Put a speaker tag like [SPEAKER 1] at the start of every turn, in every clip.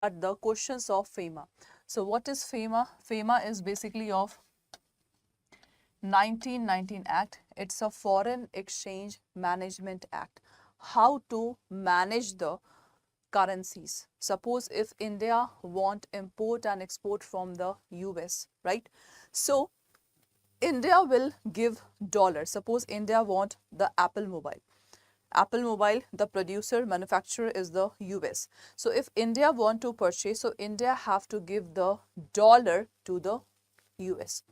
[SPEAKER 1] the questions of FEMA. So what is FEMA? FEMA is basically of 1919 Act. It's a Foreign Exchange Management Act. How to manage the currencies. Suppose if India want import and export from the US, right? So India will give dollar. Suppose India want the Apple mobile. Apple Mobile, the producer, manufacturer is the US. So if India want to purchase, so India have to give the dollar to the US.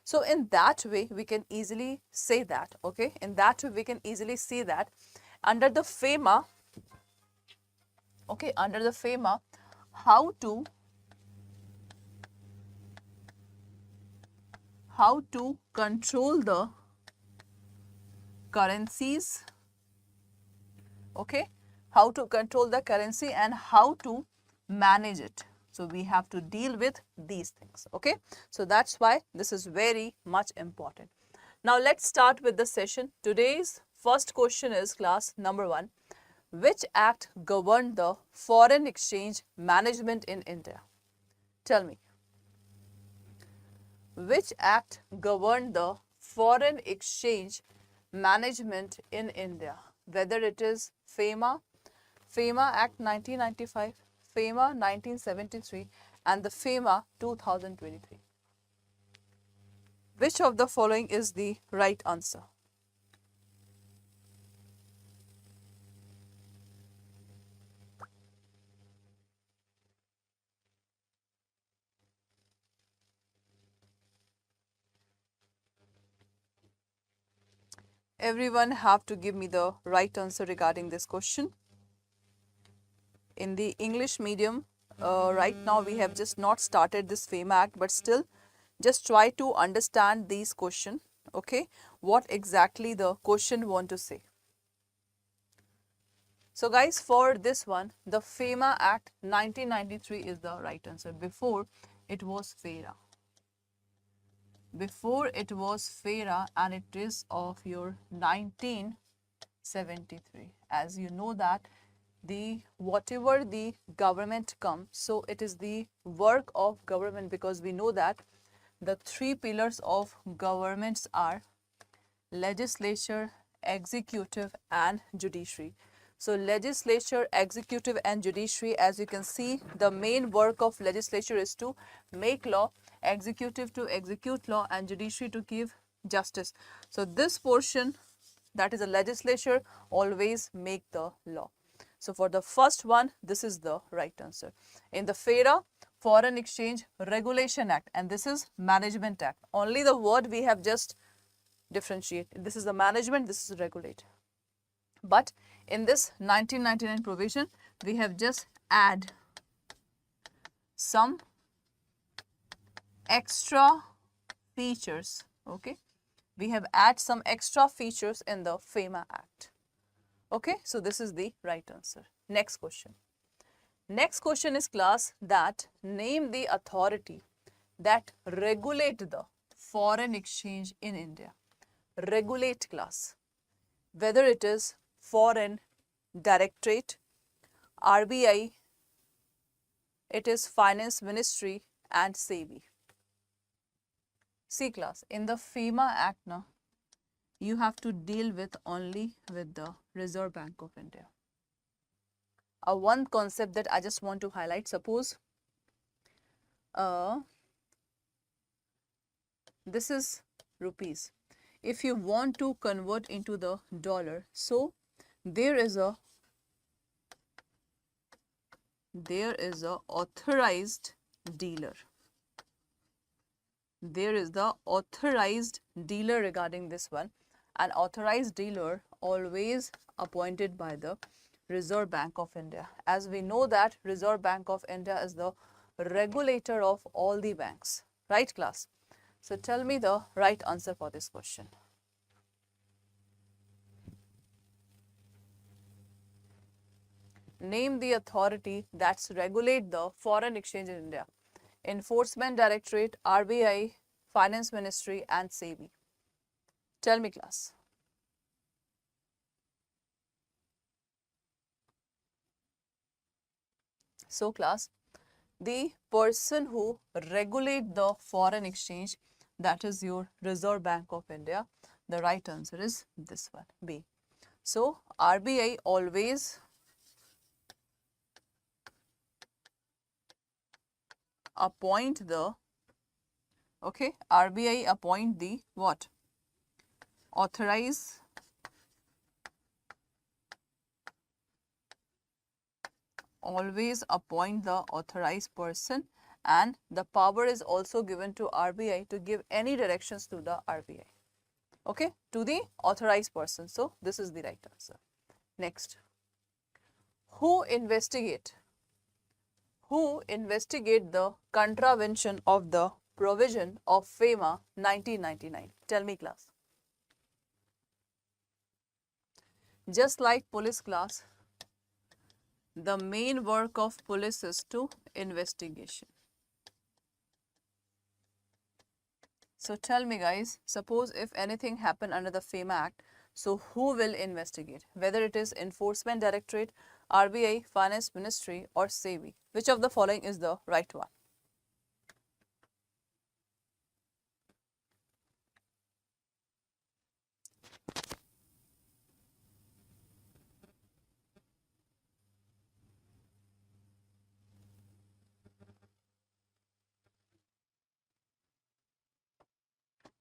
[SPEAKER 1] So in that way, we can easily say that, okay? In that way, we can easily see that under the FEMA, okay, under the FEMA, how to control the currencies, okay, how to control the currency and how to manage it. So we have to deal with these things, okay. So that's why this is very much important. Now let's start with the session. Today's first question is, class number 1, which act governed the foreign exchange management in India? Tell me, which act governed the foreign exchange management in India? Whether it is FEMA, FEMA Act 1995, FEMA 1973 and the FEMA 2023. Which of the following is the right answer? Everyone have to give me the right answer regarding this question. In the English medium, right now we have just not started this FEMA Act, but still just try to understand these question, okay, what exactly the question want to say. So guys, for this one, the FEMA Act 1993 is the right answer. Before it was FERA. Before it was FERA, and it is of your 1973. As you know that the whatever the government comes, so it is the work of government, because we know that the 3 pillars of governments are legislature, executive and judiciary. So legislature, executive and judiciary, as you can see, the main work of legislature is to make law, executive to execute law and judiciary to give justice. So this portion, that is a legislature, always make the law. So for the first one, this is the right answer. In the FERA, Foreign Exchange Regulation Act, and this is Management Act. Only the word we have just differentiate. This is the management, this is regulate. But in this 1999 provision, we have just add some extra features, okay. We have add some extra features in the FEMA Act, okay. So this is the right answer. Next question. Next question is, class, that name the authority that regulate the foreign exchange in India. Regulate, class. Whether it is Foreign Directorate, RBI, it is Finance Ministry and SEBI. See, class, in the FEMA Act now, you have to deal with only with the Reserve Bank of India. One concept that I just want to highlight, suppose this is rupees. If you want to convert into the dollar, so there is a authorized dealer. There is the authorized dealer regarding this one. An authorized dealer always appointed by the Reserve Bank of India. As we know that Reserve Bank of India is the regulator of all the banks, right, class? So tell me the right answer for this question. Name the authority that's regulate the foreign exchange in India. Enforcement Directorate, RBI, Finance Ministry and SEBI. Tell me, class. So class, the person who regulate the foreign exchange, that is your Reserve Bank of India. The right answer is this one, B. So RBI always appoint the, okay, RBI appoint the what? Authorize, always appoint the authorized person, and the power is also given to RBI to give any directions to the RBI. Okay, to the authorized person. So this is the right answer. Next, who investigate the contravention of the provision of FEMA 1999? Tell me, class. Just like police, class, the main work of police is to investigation. So tell me, guys, suppose if anything happened under the FEMA Act, so who will investigate? Whether it is Enforcement Directorate, RBI, Finance Ministry or SEBI. Which of the following is the right one?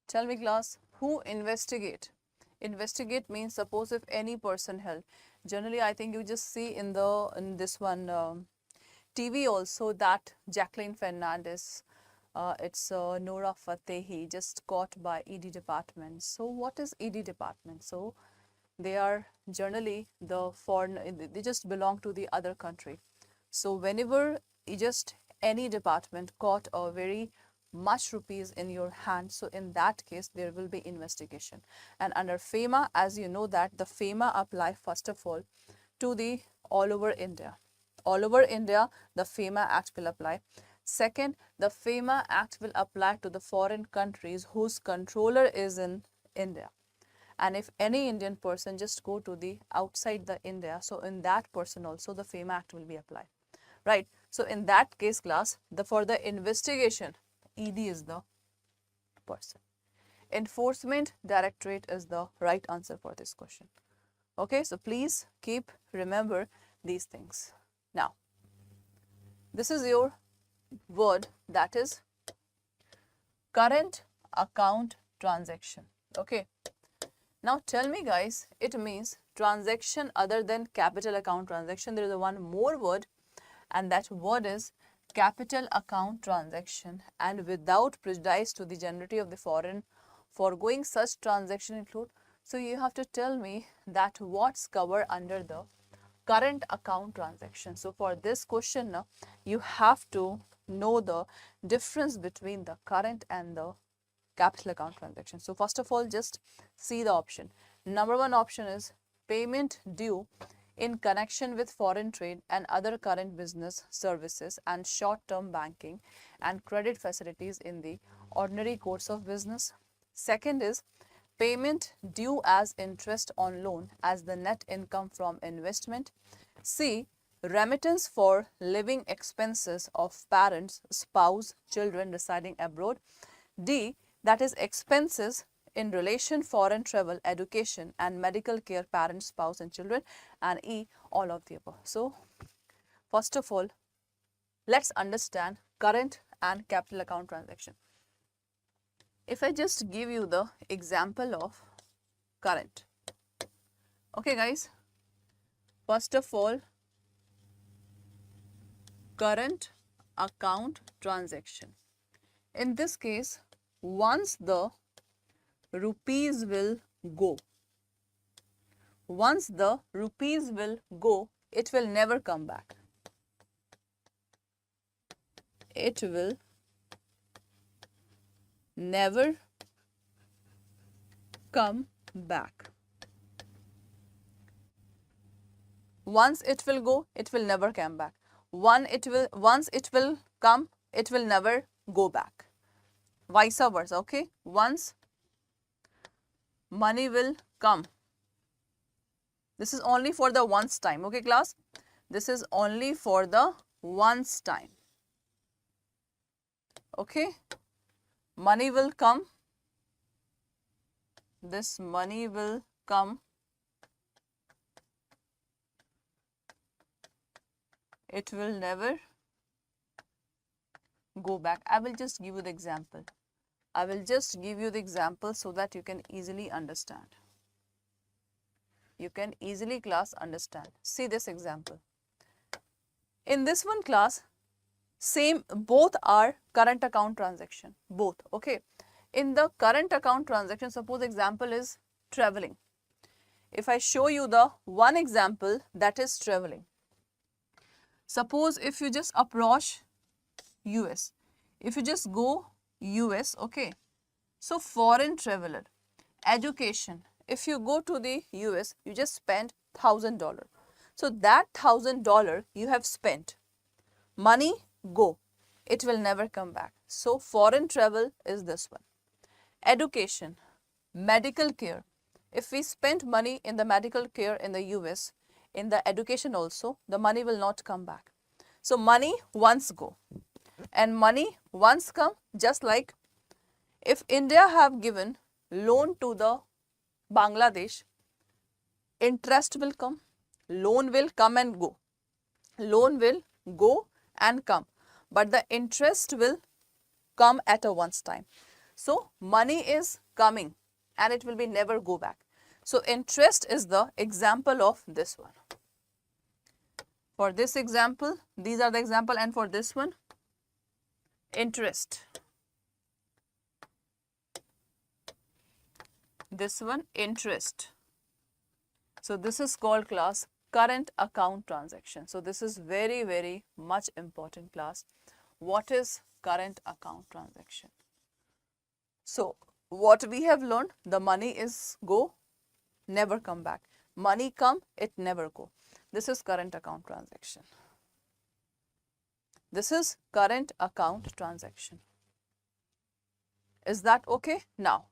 [SPEAKER 1] Tell me, class, who investigate? Investigate means suppose if any person held. Generally, I think you just see in this one TV also that Jacqueline Fernandez, it's Nora Fatehi just caught by ED department. So what is ED department? So they are generally the foreign, they just belong to the other country. So whenever just any department caught a very much rupees in your hand, so in that case there will be investigation. And under FEMA, as you know that the FEMA apply first of all to the all over India. All over India, the FEMA Act will apply. Second, the FEMA Act will apply to the foreign countries whose controller is in India. And if any Indian person just go to the outside the India, so in that person also the FEMA Act will be applied. Right. So in that case, class, for the investigation, ED is the person. Enforcement Directorate is the right answer for this question. Okay, so please remember these things. Now, this is your word, that is current account transaction. Okay. Now tell me, guys, it means transaction other than capital account transaction. There is one more word, and that word is capital account transaction, and without prejudice to the generality of the foreign, foregoing such transaction include. So you have to tell me that what's covered under the current account transaction. So for this question, you have to know the difference between the current and the capital account transaction. So first of all, just see the option. Number one option is payment due in connection with foreign trade and other current business services and short-term banking and credit facilities in the ordinary course of business. Second is payment due as interest on loan as the net income from investment. C, remittance for living expenses of parents, spouse, children residing abroad. D, that is expenses in relation foreign travel, education and medical care, parents, spouse and children. And E, all of the above. So first of all, let's understand current and capital account transaction. If I just give you the example of current. Okay, guys. First of all, current account transaction. In this case, once the rupees will go, it will never come back. It will never come back. Once it will go, it will never come back. Once it will come, it will never go back. Vice versa, okay? Once money will come, this is only for the once time, okay class? This is only for the once time. Okay, money will come, this money will come, it will never go back. I will just give you the example. I will just give you the example so that you can easily understand. You can easily, class, understand. See this example. In this one, class, same, both are current account transaction, both. Okay, in the current account transaction, suppose example is traveling. If I show you the one example, that is traveling. Suppose if you just approach US, if you just go US, okay, so foreign traveler, education, if you go to the US, you just spend $1,000. So that $1,000 you have spent, money go, it will never come back. So foreign travel is this one. Education, medical care, if we spend money in the medical care in the US, in the education also, the money will not come back. So money once go and money once come, just like if India have given loan to the Bangladesh, interest will come, loan will come and go, loan will go and come, but the interest will come at a once time. So money is coming and it will be never go back. So interest is the example of this one. For this example, these are the example, and for this one, interest. This one, interest. So this is called, class, current account transaction. So this is very, very much important, class. What is current account transaction? So what we have learned, the money is go, never come back. Money come, it never go. This is current account transaction. This is current account transaction. Is that okay? Now,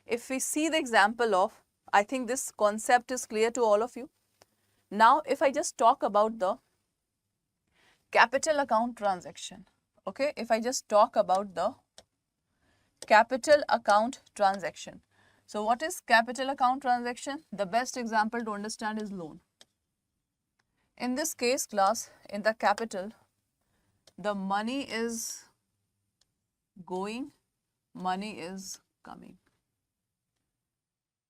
[SPEAKER 1] if we see the example of, I think this concept is clear to all of you. Now, if I just talk about the capital account transaction, okay, if I just talk about the capital account transaction. So what is capital account transaction? The best example to understand is loan. In this case, class, in the capital, the money is going, money is coming.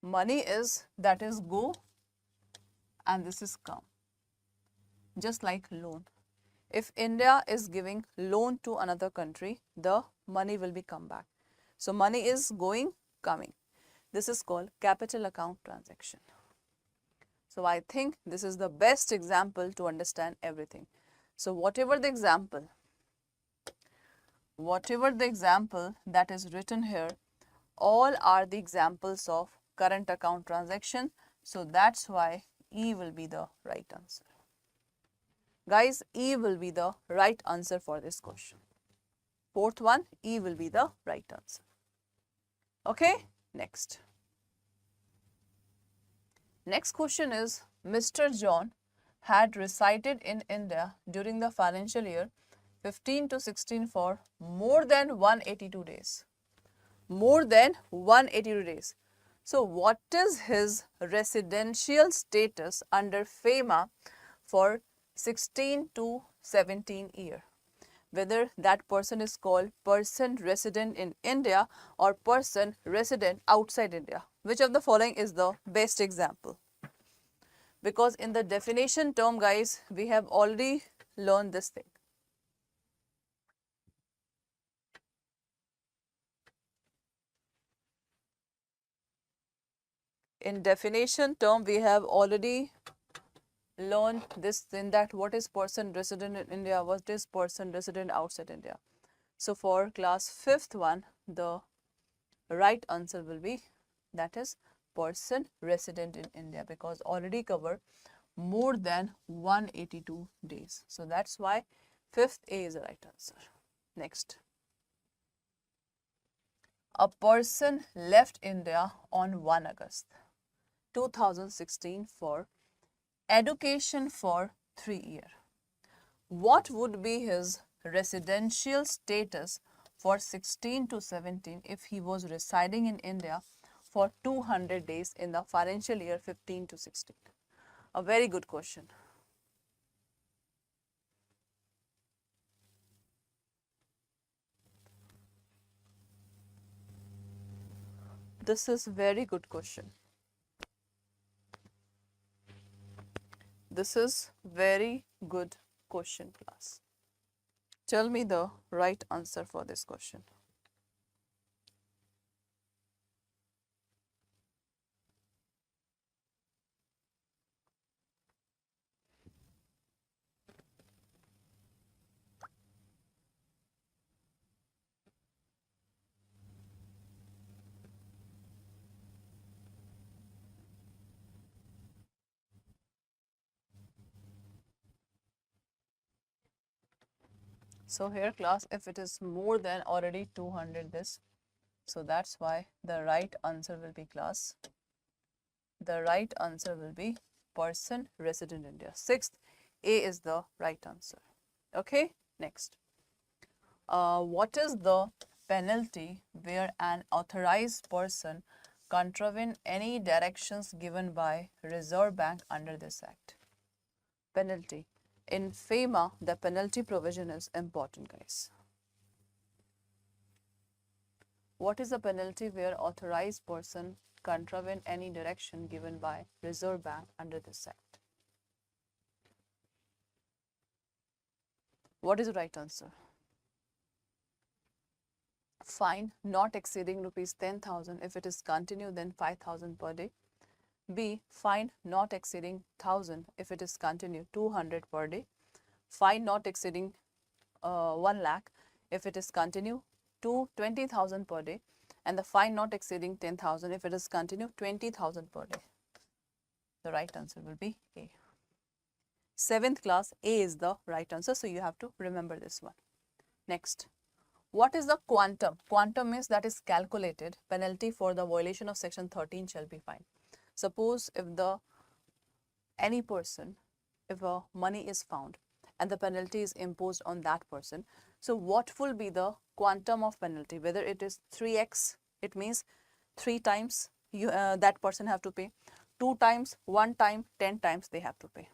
[SPEAKER 1] Money is, that is go, and this is come. Just like loan. If India is giving loan to another country, the money will be come back. So money is going, coming. This is called capital account transaction. So I think this is the best example to understand everything. So whatever the example that is written here, all are the examples of current account transaction. So that's why E will be the right answer. Guys, E will be the right answer for this question. Fourth one, E will be the right answer. Okay, next. Next question is, Mr. John had resided in India during the financial year 15 to 16 for more than 182 days. More than 182 days. So what is his residential status under FEMA for 16 to 17 year? Whether that person is called person resident in India or person resident outside India. Which of the following is the best example? Because in the definition term, guys, we have already learned this thing. In definition term, we have already learned this in that what is person resident in India, what is person resident outside India. So for class 5th one, the right answer will be, that is person resident in India, because already cover more than 182 days. So that's why 5th A is the right answer. Next. A person left India on 1 August 2016 for education for 3 years. What would be his residential status for 16 to 17 if he was residing in India for 200 days in the financial year 15 to 16? A very good question. This is very good question. This is very good question, class. Tell me the right answer for this question. So here, class, if it is more than already 200 this, so that's why the right answer will be, class, the right answer will be person resident in India. Sixth, A is the right answer. Okay, next. What is the penalty where an authorized person contravene any directions given by Reserve Bank under this Act? Penalty. In FEMA, the penalty provision is important, guys. What is the penalty where authorized person contravene any direction given by Reserve Bank under this Act? What is the right answer? Fine not exceeding rupees 10,000. If it is continued, then 5,000 per day. B, fine not exceeding 1,000. If it is continued, 200 per day. Fine not exceeding 1 lakh. If it is continued, 20,000 per day. And the fine not exceeding 10,000. If it is continued, 20,000 per day. The right answer will be A. Seventh class, A is the right answer. So you have to remember this one. Next. What is the quantum? Quantum means that is calculated penalty for the violation of section 13 shall be fined. Suppose if any person, if a money is found and the penalty is imposed on that person, so what will be the quantum of penalty? Whether it is 3x, it means 3 times that person have to pay, 2 times, 1 time, 10 times they have to pay.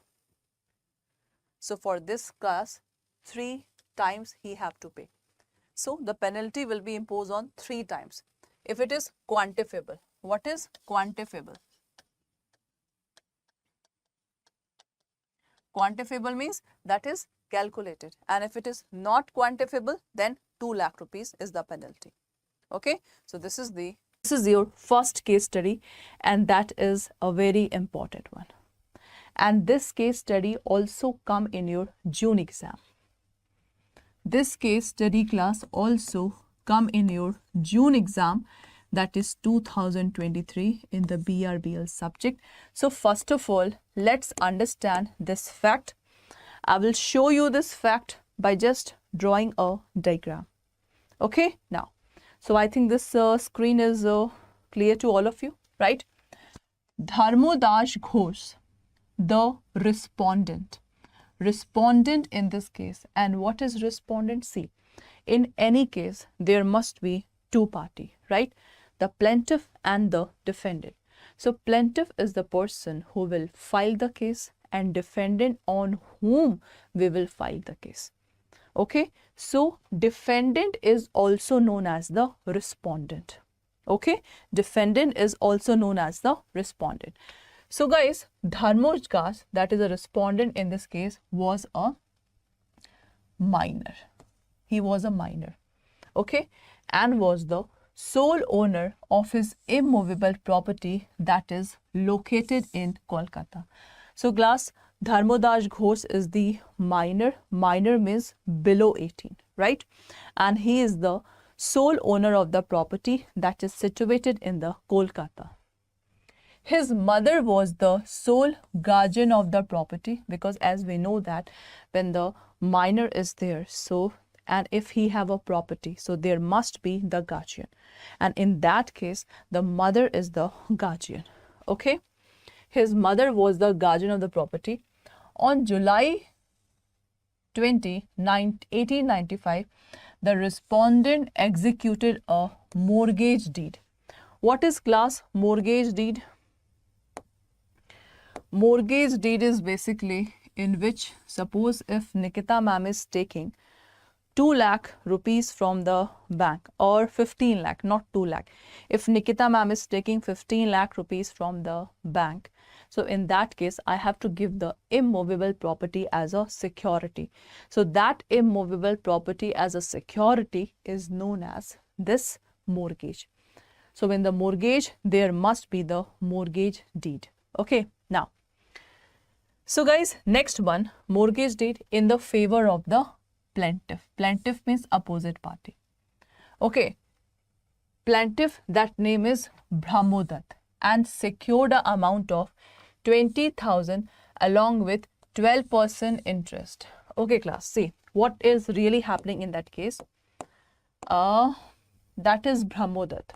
[SPEAKER 1] So for this class, 3 times he have to pay. So the penalty will be imposed on 3 times. If it is quantifiable, what is quantifiable? Quantifiable means that is calculated. And if it is not quantifiable, then 2 lakh rupees is the penalty. Okay. So this is your first case study, and that is a very important one. And this case study also come in your June exam. This case study class also come in your June exam, that is 2023 in the Brbl subject. So first of all, let's understand this fact. I will show you this fact by just drawing a diagram. Okay, now, so I think this screen is clear to all of you, right? Dharmodash Ghosh, the respondent in this case. And what is respondent? See, in any case there must be 2 parties, right? The plaintiff and the defendant. So plaintiff is the person who will file the case, and defendant on whom we will file the case. Okay, so defendant is also known as the respondent. Okay, defendant is also known as the respondent. So guys, Dharmodash, that is a respondent in this case, was a minor. He was a minor, okay, and was the sole owner of his immovable property that is located in Kolkata. So class, Dharmodash Ghosh is the minor. Minor means below 18, right? And he is the sole owner of the property that is situated in the Kolkata. His mother was the sole guardian of the property, because as we know that when the minor is there, so and if he have a property, so there must be the guardian, and in that case the mother is the guardian. Okay, his mother was the guardian of the property. On July 20, 1895, the respondent executed a mortgage deed. What is class mortgage deed? Mortgage deed is basically in which, suppose if Nikita ma'am is taking 2 lakh rupees from the bank, or 15 lakh, not 2 lakh. If Nikita ma'am is taking 15 lakh rupees from the bank, so in that case, I have to give the immovable property as a security. So that immovable property as a security is known as this mortgage. So in the mortgage, there must be the mortgage deed. Okay, now. So guys, next one, mortgage deed in the favor of the plaintiff. Plaintiff means opposite party. Okay, plaintiff, that name is Brahmodat, and secured an amount of 20,000 along with 12% interest. Okay class, see what is really happening in that case. That is Brahmodat.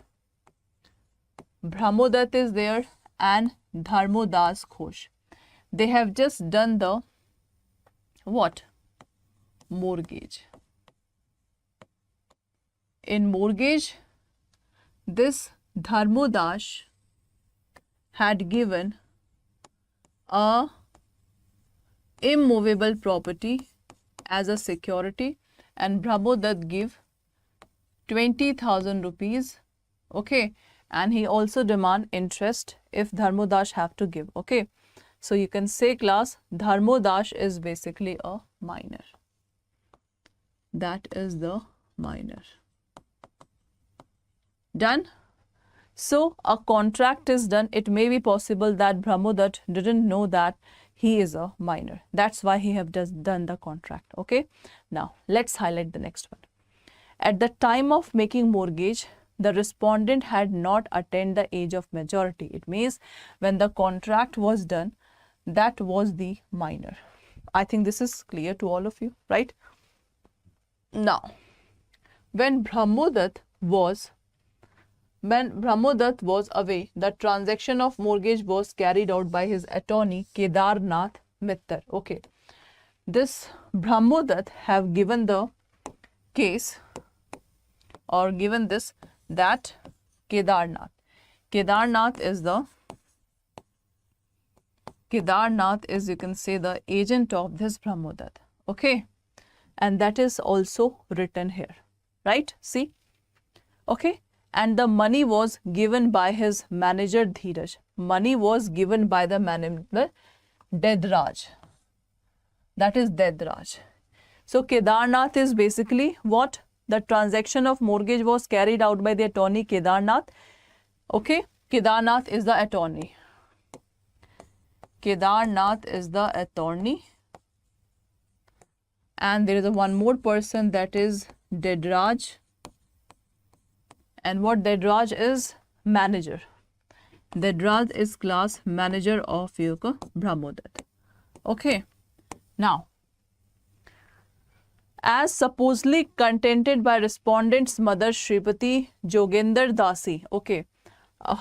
[SPEAKER 1] Brahmodat is there and Dharmodas Ghosh. They have just done the what? Mortgage. In mortgage, this Dharmodas had given a immovable property as a security, and Brahmodat give 20,000 rupees. Okay, and he also demand interest if Dharmodas have to give. Okay, so you can say class Dharmodas is basically a minor. That is the minor. Done. So a contract is done. It may be possible that Brahmodat didn't know that he is a minor. That's why he have just done the contract. Okay. Now let's highlight the next one. At the time of making mortgage, the respondent had not attained the age of majority. It means when the contract was done, that was the minor. I think this is clear to all of you, right? Now, when Brahmodat was away, the transaction of mortgage was carried out by his attorney Kedarnath Mittar. Okay, this Brahmodat have given the case or given this that Kedarnath is you can say the agent of this Brahmodat. Okay, and that is also written here, right? See, okay. And the money was given by his manager Dheeraj. Money was given by the manager Dedraj. That is Dedraj. So Kedarnath is basically what? The transaction of mortgage was carried out by the attorney Kedarnath. Okay, Kedarnath is the attorney. Kedarnath is the attorney. And there is a one more person, that is Dedraj. And what Dedraj is? Manager. Dedraj is class manager of Brahmodat. Okay. Now, as supposedly contended by respondent's mother Shripati Joginder Dasi. Okay.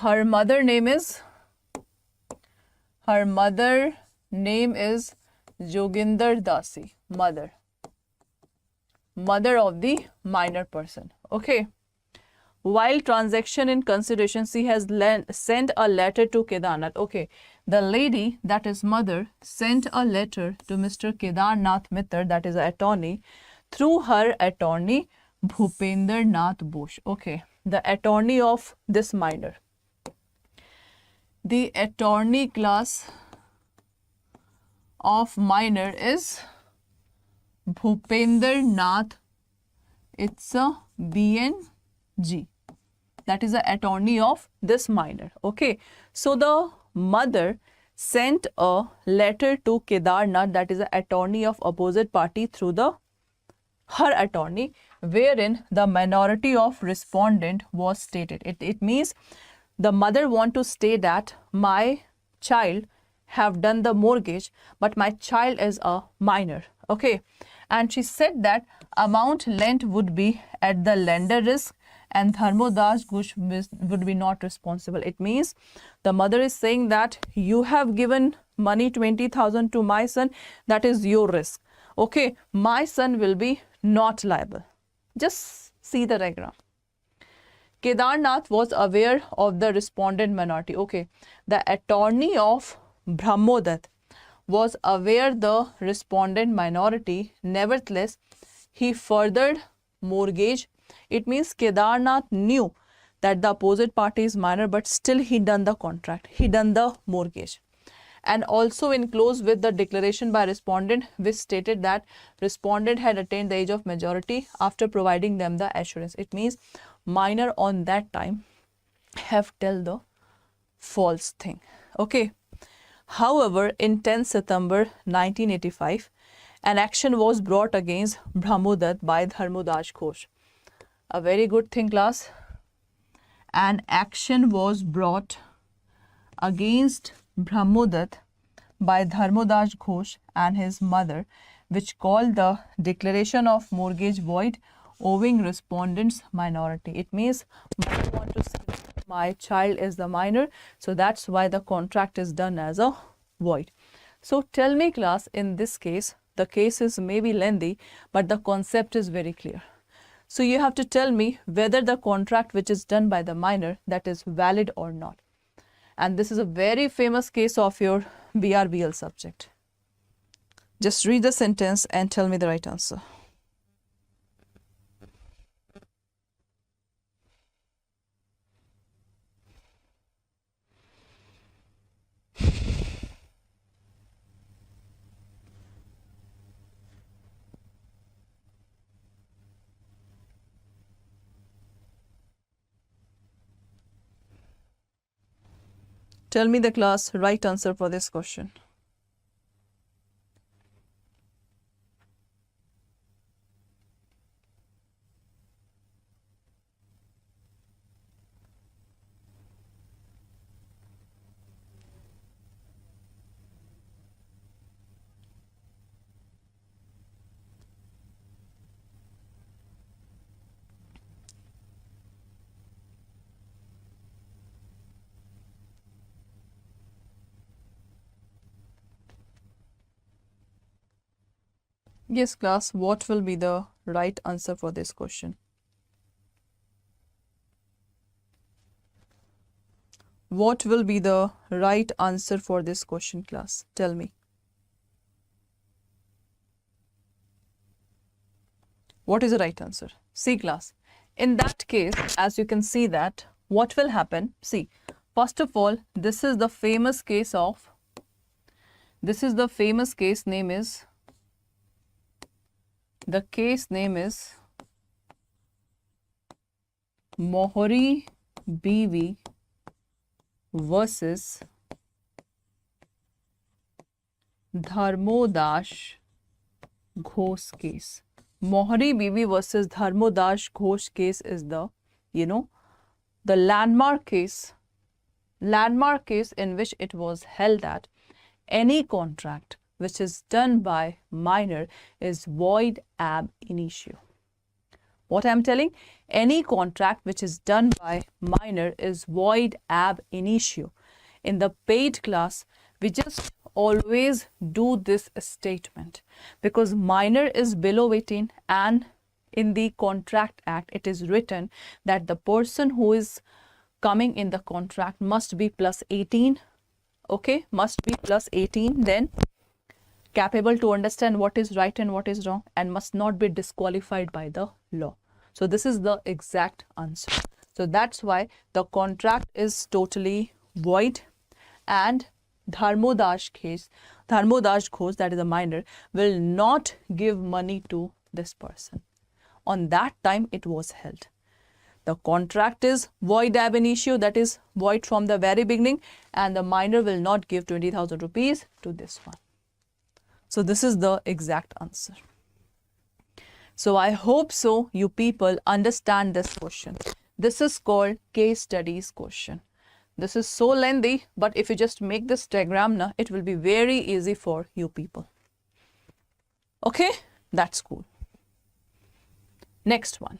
[SPEAKER 1] Her mother name is Joginder Dasi. Mother of the minor person. Okay. While transaction in consideration, she has sent a letter to Kedarnath. Okay, the lady, that is mother, sent a letter to Mr. Kedarnath Mittar, that is an attorney, through her attorney Bhupender Nath Bosh. Okay, the attorney of this minor. The attorney class of minor is Bhupender Nath. It's a BNG. That is the attorney of this minor. Okay, so the mother sent a letter to Kedarnath, that is the attorney of opposite party, through her attorney, wherein the minority of respondent was stated. It means the mother want to state that my child have done the mortgage, but my child is a minor. Okay, and she said that amount lent would be at the lender risk and Dharmodas Ghosh would be not responsible. It means the mother is saying that you have given money 20,000 to my son, that is your risk. Okay, my son will be not liable. Just see the diagram. Kedarnath was aware of the respondent minority. Okay, the attorney of Brahmodat was aware the respondent minority. Nevertheless, he furthered mortgage. It means Kedarnath knew that the opposite party is minor, but still he done the contract. He done the mortgage. And also enclosed with the declaration by respondent, which stated that respondent had attained the age of majority after providing them the assurance. It means minor on that time have tell the false thing. Okay. However, in 10 September 1985, an action was brought against Brahmodat by Dharmodas Ghosh. A very good thing, class. An action was brought against Brahmodat by Dharmodas Ghosh and his mother, which called the declaration of mortgage void owing respondents minority. It means mother want to say my child is the minor, so that's why the contract is done as a void. So tell me, class, in this case, the case is maybe lengthy, but the concept is very clear. So you have to tell me whether the contract which is done by the minor, that is valid or not. And this is a very famous case of your Brbl subject. Just read the sentence and tell me the right answer. Tell me the class right answer for this question. Yes, class, what will be the right answer for this question? What will be the right answer for this question, class? Tell me. What is the right answer? See, class, in that case, as you can see that, what will happen? See, first of all, this is the famous case name is, the case name is Mohri Biwi versus Dharmodas Ghosh case. Mohri Biwi versus Dharmodas Ghosh case is the, the landmark case in which it was held that any contract which is done by minor is void ab initio. What I am telling? Any contract which is done by minor is void ab initio. In the paid class, we just always do this statement because minor is below 18 and in the Contract Act, it is written that the person who is coming in the contract must be plus 18. Okay, must be plus 18, then capable to understand what is right and what is wrong and must not be disqualified by the law. So this is the exact answer. So that's why the contract is totally void and Dharmodas Ghosh, that is a minor, will not give money to this person. On that time it was held. The contract is void ab initio, that is void from the very beginning, and the minor will not give 20,000 rupees to this one. So this is the exact answer. So I hope so you people understand this question. This is called case studies question. This is so lengthy, but if you just make this diagram now, it will be very easy for you people. Okay, that's cool. Next one.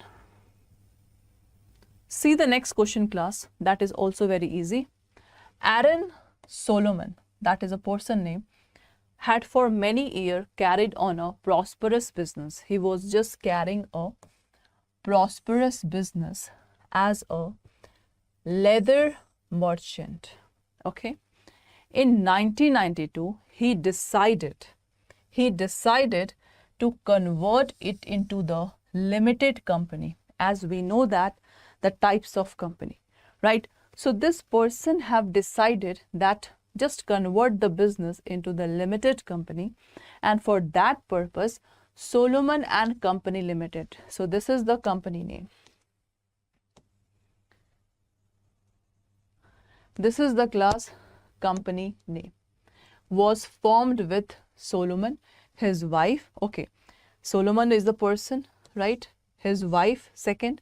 [SPEAKER 1] See the next question, class. That is also very easy. Aaron Solomon, that is a person name, had for many years carried on a prosperous business. He was just carrying a prosperous business as a leather merchant. Okay. In 1992, he decided to convert it into the limited company, as we know that the types of company, right? So this person have decided that just convert the business into the limited company, and for that purpose Solomon and Company Limited, so this is the company name, this is the class company name, was formed with Solomon, his wife, okay, Solomon is the person, right, his wife second,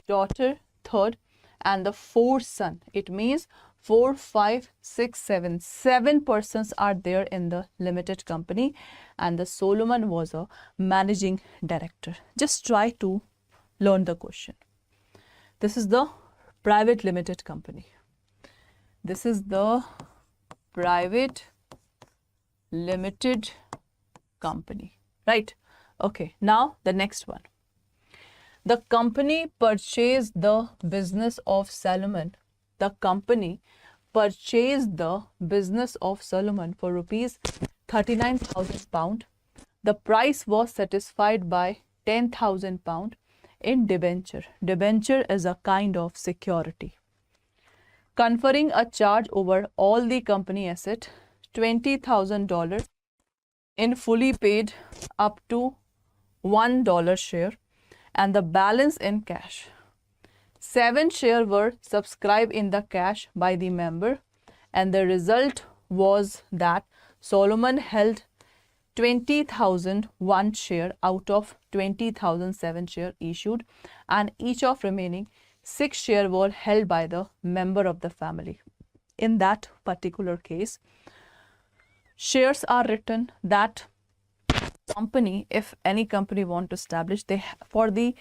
[SPEAKER 1] daughter third, and the fourth son. It means 4, 5, 6, 7. 7 persons are there in the limited company, and the Solomon was a managing director. Just try to learn the question. This is the private limited company. This is the private limited company, right? Okay, now the next one. The company purchased the business of Solomon. The company purchased the business of Solomon for rupees 39,000 pound. The price was satisfied by 10,000 pound in debenture. Debenture is a kind of security, conferring a charge over all the company asset, $20,000 in fully paid up to $1 share, and the balance in cash. 7 shares were subscribed in the cash by the member, and the result was that Solomon held 20,001 share out of 20,007 share issued, and each of remaining 6 shares were held by the member of the family. In that particular case, shares are written that company, if any company want to establish, they for the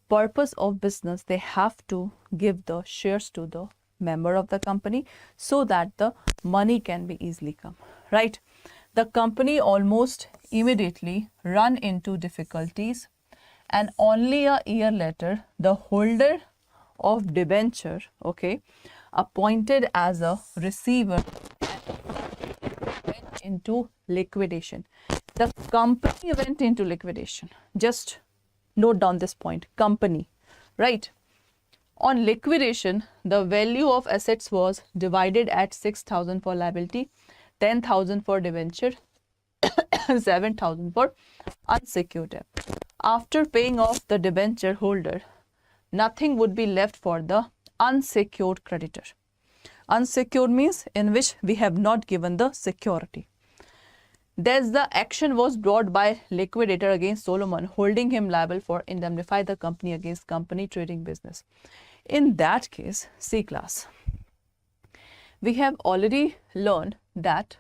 [SPEAKER 1] purpose of business, they have to give the shares to the member of the company so that the money can be easily come, right? The company almost immediately run into difficulties, and only a year later the holder of debenture, okay, appointed as a receiver, went into liquidation. The company went into liquidation. Just note down this point, company, right? On liquidation, the value of assets was divided at 6,000 for liability, 10,000 for debenture, 7,000 for unsecured debt. After paying off the debenture holder, nothing would be left for the unsecured creditor. Unsecured means in which we have not given the security. Thus, the action was brought by liquidator against Solomon, holding him liable for indemnify the company against company trading business. In that case, C class, we have already learned that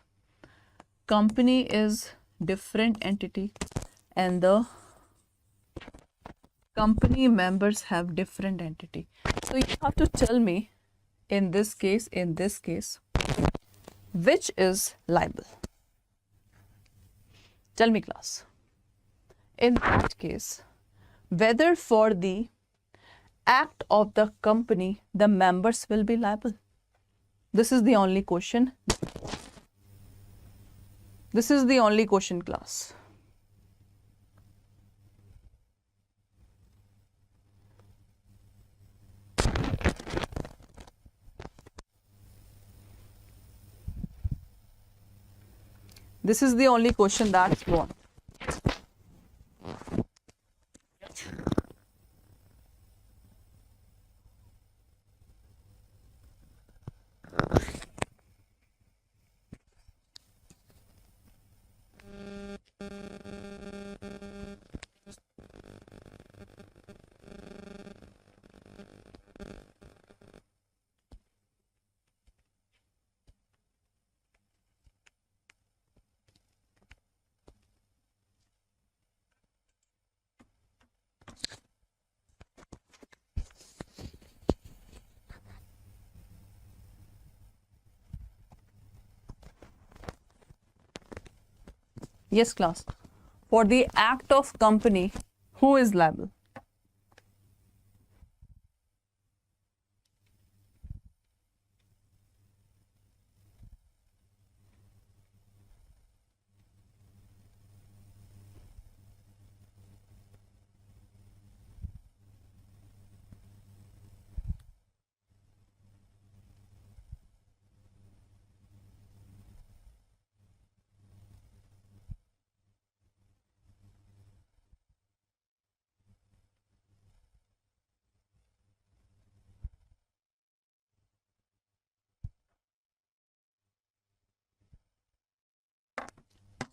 [SPEAKER 1] company is different entity and the company members have different entity. So you have to tell me in this case, which is liable? Tell me class. In that case, whether for the act of the company, the members will be liable. This is the only question. This is the only question class. This is the only question that's wrong. Yes, class. For the act of company, who is liable?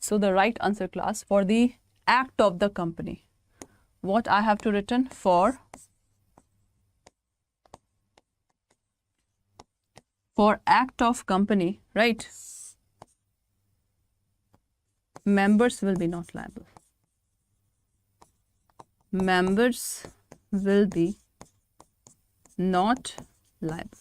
[SPEAKER 1] So the right answer, class, for the act of the company, what I have to written? For act of company, right? Members will be not liable. Members will be not liable.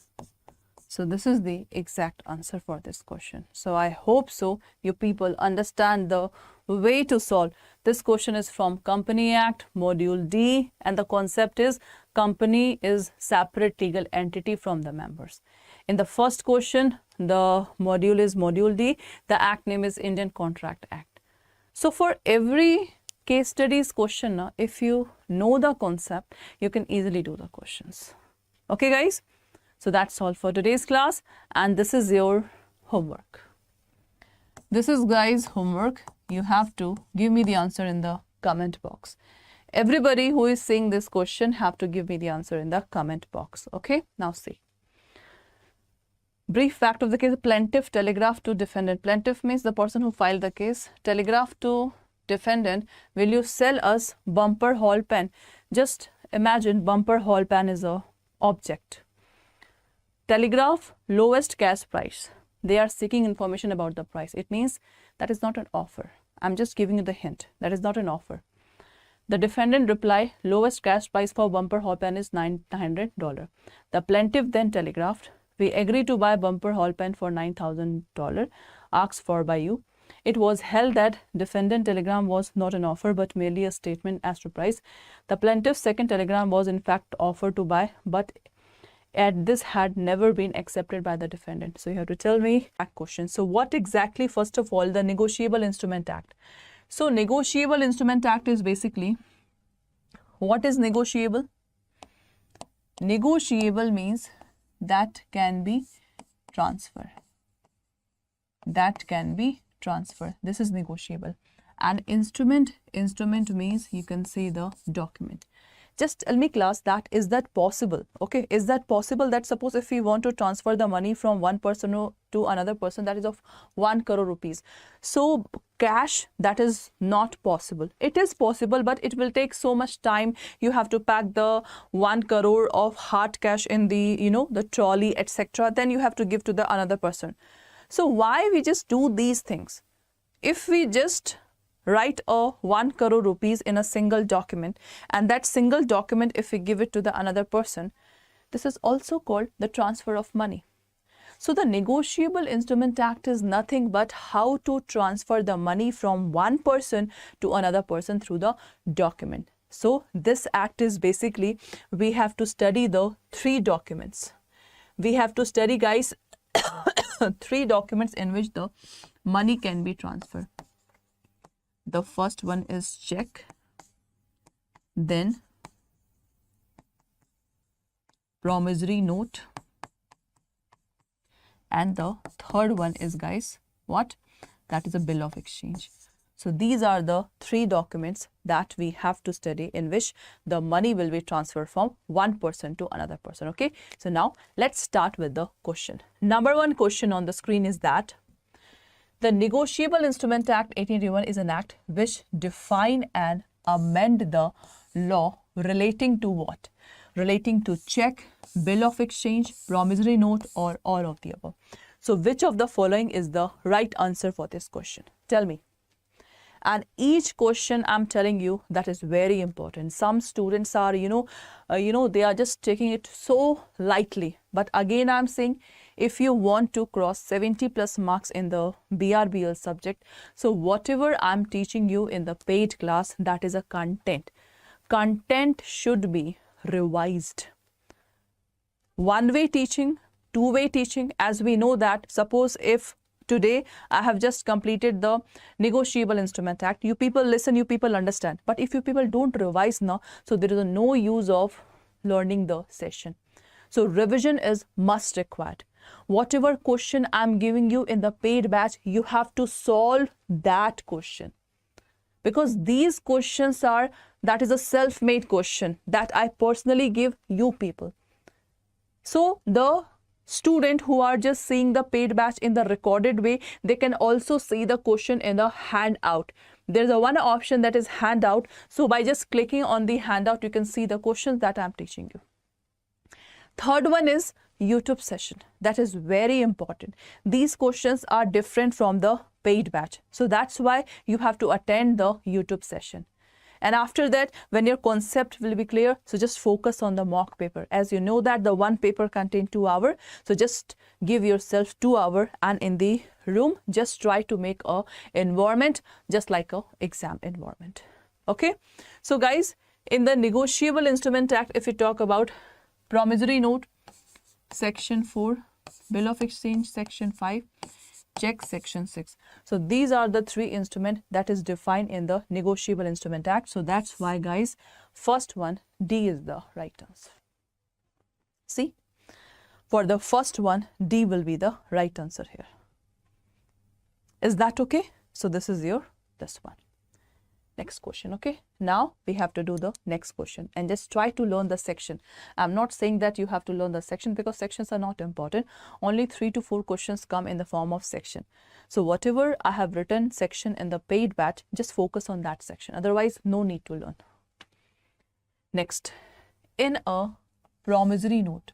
[SPEAKER 1] So this is the exact answer for this question. So I hope so you people understand the way to solve. This question is from Company Act, Module D, and the concept is company is separate legal entity from the members. In the first question, the module is Module D. The act name is Indian Contract Act. So for every case studies question, if you know the concept, you can easily do the questions. Okay, guys? So that's all for today's class, and this is your homework. This is, guys, homework. You have to give me the answer in the comment box. Everybody who is seeing this question have to give me the answer in the comment box. Okay, now see. Brief fact of the case: plaintiff telegraphed to defendant. Plaintiff means the person who filed the case. Telegraph to defendant, will you sell us bumper hall pen? Just imagine bumper hall pen is a object. Telegraph lowest cash price. They are seeking information about the price. It means that is not an offer. I'm just giving you the hint. That is not an offer. The defendant reply, lowest cash price for bumper hall pen is $900. The plaintiff then telegraphed, we agree to buy bumper hall pen for $9,000, asked for by you. It was held that defendant telegram was not an offer but merely a statement as to price. The plaintiff's second telegram was in fact offered to buy, but this had never been accepted by the defendant. So you have to tell me that question. So what exactly, first of all, the Negotiable Instrument Act? So Negotiable Instrument Act is basically, what is negotiable? Negotiable means that can be transferred. That can be transferred. This is negotiable. And instrument means you can say the document. Just tell me, class, that is that possible? Okay, is that possible that suppose if we want to transfer the money from one person to another person, that is of 1 crore rupees. So cash, that is not possible. It is possible, but it will take so much time. You have to pack the 1 crore of hard cash in the, the trolley, etc. Then you have to give to the another person. So why we just do these things? If we just write a 1 crore rupees in a single document, and that single document, if we give it to the another person, this is also called the transfer of money. So the Negotiable Instrument Act is nothing but how to transfer the money from one person to another person through the document. So this act is basically, we have to study the 3 documents. We have to study, guys, 3 documents in which the money can be transferred. The first one is check, then promissory note, and the third one is, guys, what? That is a bill of exchange. So these are the 3 documents that we have to study in which the money will be transferred from one person to another person. Okay, so now let's start with the question. Number 1 question on the screen is that the Negotiable Instrument Act 1881 is an act which define and amend the law relating to what? Relating to check, bill of exchange, promissory note, or all of the above. So which of the following is the right answer for this question? Tell me. And each question I'm telling you, that is very important. Some students are, they are just taking it so lightly. But again, I'm saying, if you want to cross 70 plus marks in the Brbl subject, so whatever I'm teaching you in the paid class, that is a content. Content should be revised. One-way teaching, two-way teaching, as we know that, suppose if today I have just completed the Negotiable Instrument Act, you people listen, you people understand. But if you people don't revise now, so there is no use of learning the session. So revision is must required. Whatever question I'm giving you in the paid batch, you have to solve that question. Because these questions are, that is a self-made question that I personally give you people. So the student who are just seeing the paid batch in the recorded way, they can also see the question in the handout. There's a one option that is handout. So by just clicking on the handout, you can see the questions that I'm teaching you. Third one is YouTube session. That is very important. These questions are different from the paid batch. So that's why you have to attend the YouTube session. And after that, when your concept will be clear, so just focus on the mock paper. As you know that the one paper contains 2 hours. So just give yourself 2 hours, and in the room, just try to make a environment just like a exam environment. Okay. So guys, in the Negotiable Instrument Act, if you talk about promissory note, Section 4, Bill of Exchange, Section 5, check, Section 6. So these are the 3 instruments that is defined in the Negotiable Instrument Act. So that's why, guys, first one, D is the right answer. See, for the first one, D will be the right answer here. Is that okay? So this is this one. Next question, okay? Now we have to do the next question and just try to learn the section. I'm not saying that you have to learn the section because sections are not important. Only 3 to 4 questions come in the form of section. So whatever I have written section in the paid batch, just focus on that section. Otherwise, no need to learn. Next, in a promissory note,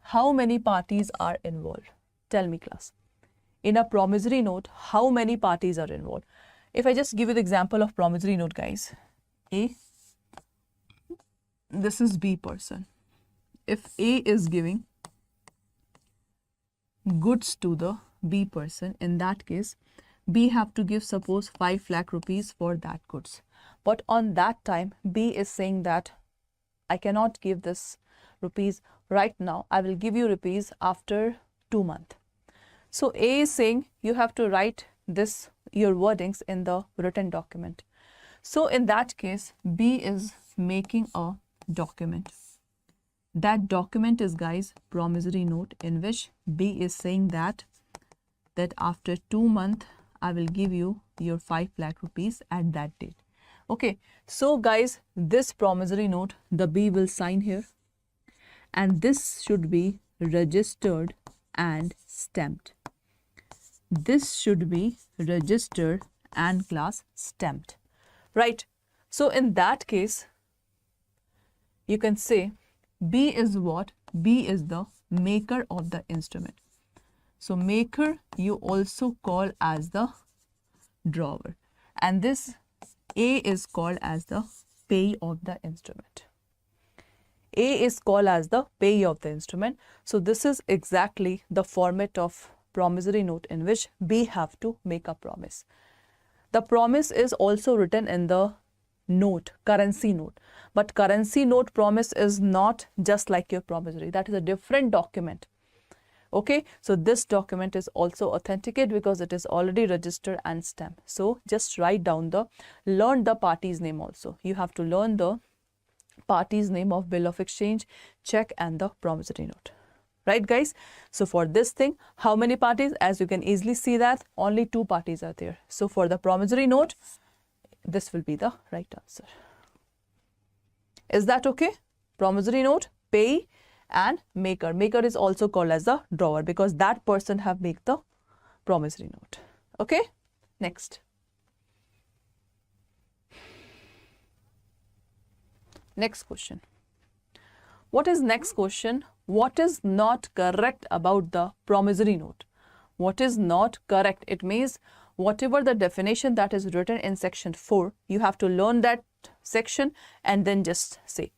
[SPEAKER 1] how many parties are involved? Tell me, class. In a promissory note, how many parties are involved? If I just give you the example of promissory note, guys, A, this is B person. If A is giving goods to the B person, in that case, B have to give, suppose, 5 lakh rupees for that goods. But on that time, B is saying that I cannot give this rupees right now. I will give you rupees after 2 months. So A is saying you have to write this, your wordings in the written document. So in that case, B is making a document. That document is, guys, promissory note, in which B is saying that after 2 months, I will give you your 5 lakh rupees at that date. Okay, so guys, this promissory note, the B will sign here, and this should be registered and stamped. This should be registered and class stamped, right? So in that case, you can say B is what? B is the maker of the instrument. So maker you also call as the drawer, and this A is called as the payee of the instrument. A is called as the payee of the instrument. So this is exactly the format of promissory note in which B have to make a promise. The promise is also written in the note, currency note. But currency note promise is not just like your promissory. That is a different document. Okay, so this document is also authenticated because it is already registered and stamped. So just write down learn the party's name also. You have to learn the party's name of bill of exchange, check, and the promissory note. Right, guys? So for this thing, how many parties? As you can easily see that only 2 parties are there. So for the promissory note, this will be the right answer. Is that okay? Promissory note, payee, and maker. Maker is also called as the drawer because that person have made the promissory note. Okay? Next. Next question. What is next question? What is not correct about the promissory note? What is not correct? It means whatever the definition that is written in section 4, you have to learn that section and then just say,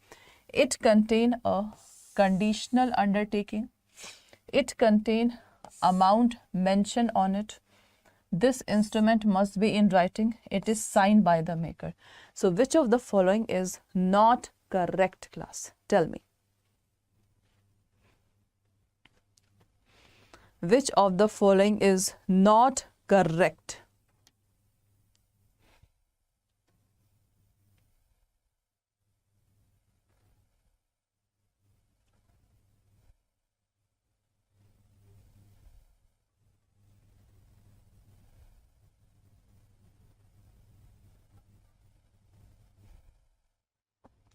[SPEAKER 1] it contain a conditional undertaking. It contain amount mentioned on it. This instrument must be in writing. It is signed by the maker. So which of the following is not correct, class? Tell me. Which of the following is not correct?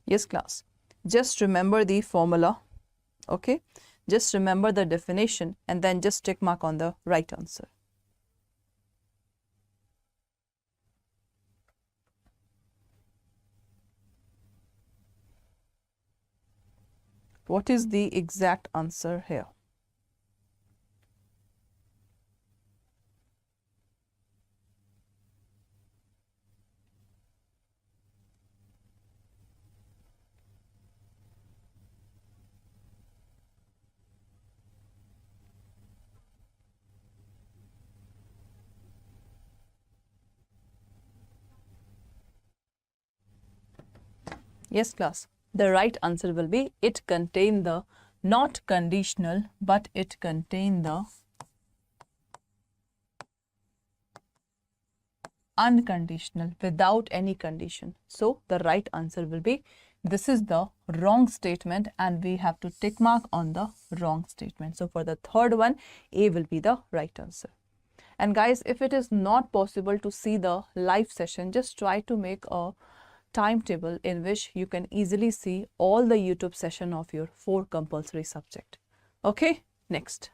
[SPEAKER 1] Yes, class. Just remember the formula. Okay. Just remember the definition and then just tick mark on the right answer. What is the exact answer here? Yes, class. The right answer will be it contained the not conditional, but it contained the unconditional without any condition. So the right answer will be this is the wrong statement and we have to tick mark on the wrong statement. So for the third one, A will be the right answer. And guys, if it is not possible to see the live session, just try to make a timetable in which you can easily see all the YouTube session of your 4 compulsory subject. Okay, next.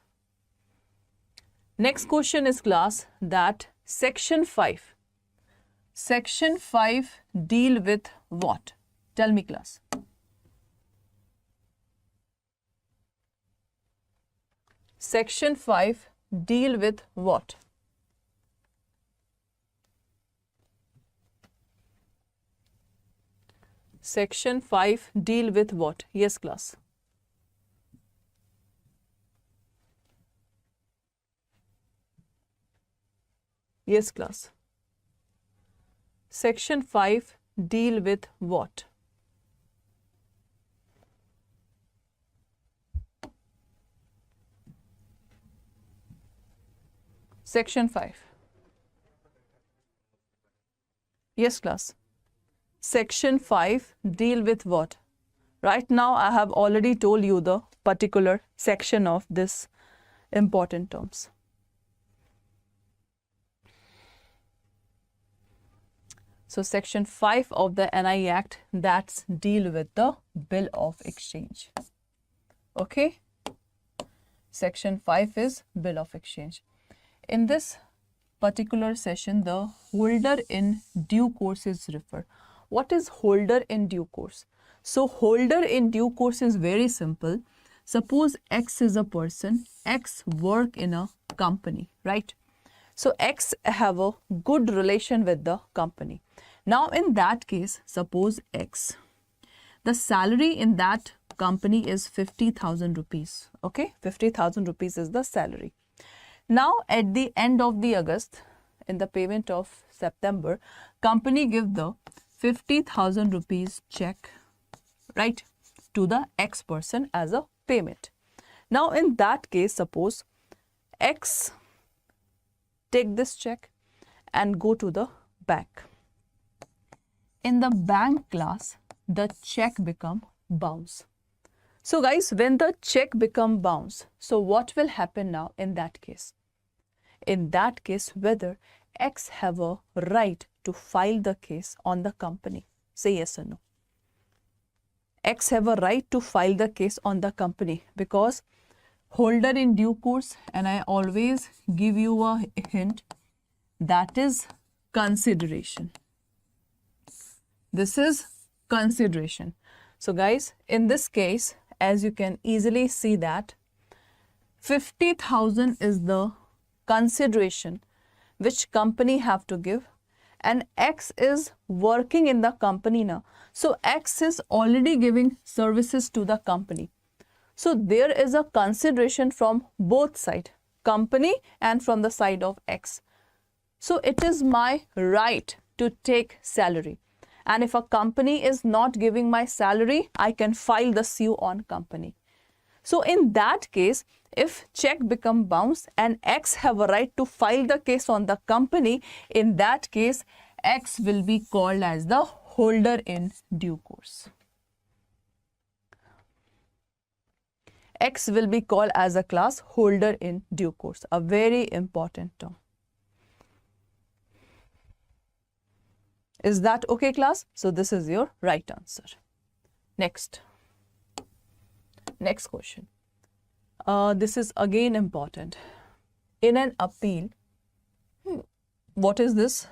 [SPEAKER 1] Next question is class that section 5. Section 5 deal with what? Tell me class. Section 5 deal with what? Section 5 deal with what? Yes, class. Yes, class. Section 5 deal with what? Section 5. Yes, class. Section 5 deal with what? Right now I have already told you the particular section of this important terms. So section 5 of the NI Act, that's deal with the bill of exchange. Okay. Section 5 is bill of exchange. In this particular session, the holder in due course is referred. What is holder in due course? So holder in due course is very simple. Suppose X is a person, X work in a company, right? So X have a good relation with the company. Now in that case, suppose X, the salary in that company is 50,000 rupees. Okay, 50,000 rupees is the salary. Now at the end of the August, in the payment of September, company give the 50,000 rupees check, right, to the X person as a payment. Now in that case, suppose X take this check and go to the bank. In the bank class, the check become bounce. So guys, when the check become bounce, so what will happen now in that case? In that case, whether X have a right to file the case on the company? Say yes or no. X have a right to file the case on the company because holder in due course, and I always give you a hint, that is consideration. This is consideration. So guys, in this case, as you can easily see that 50,000 is the consideration which company have to give, and X is working in the company now. So X is already giving services to the company. So there is a consideration from both sides, company and from the side of X. So it is my right to take salary. And if a company is not giving my salary, I can file the sue on company. So in that case, if check become bounce and X have a right to file the case on the company, in that case, X will be called as the holder in due course. X will be called as a class holder in due course, a very important term. Is that okay, class? So this is your right answer. Next question. This is again important. In an appeal, what is this?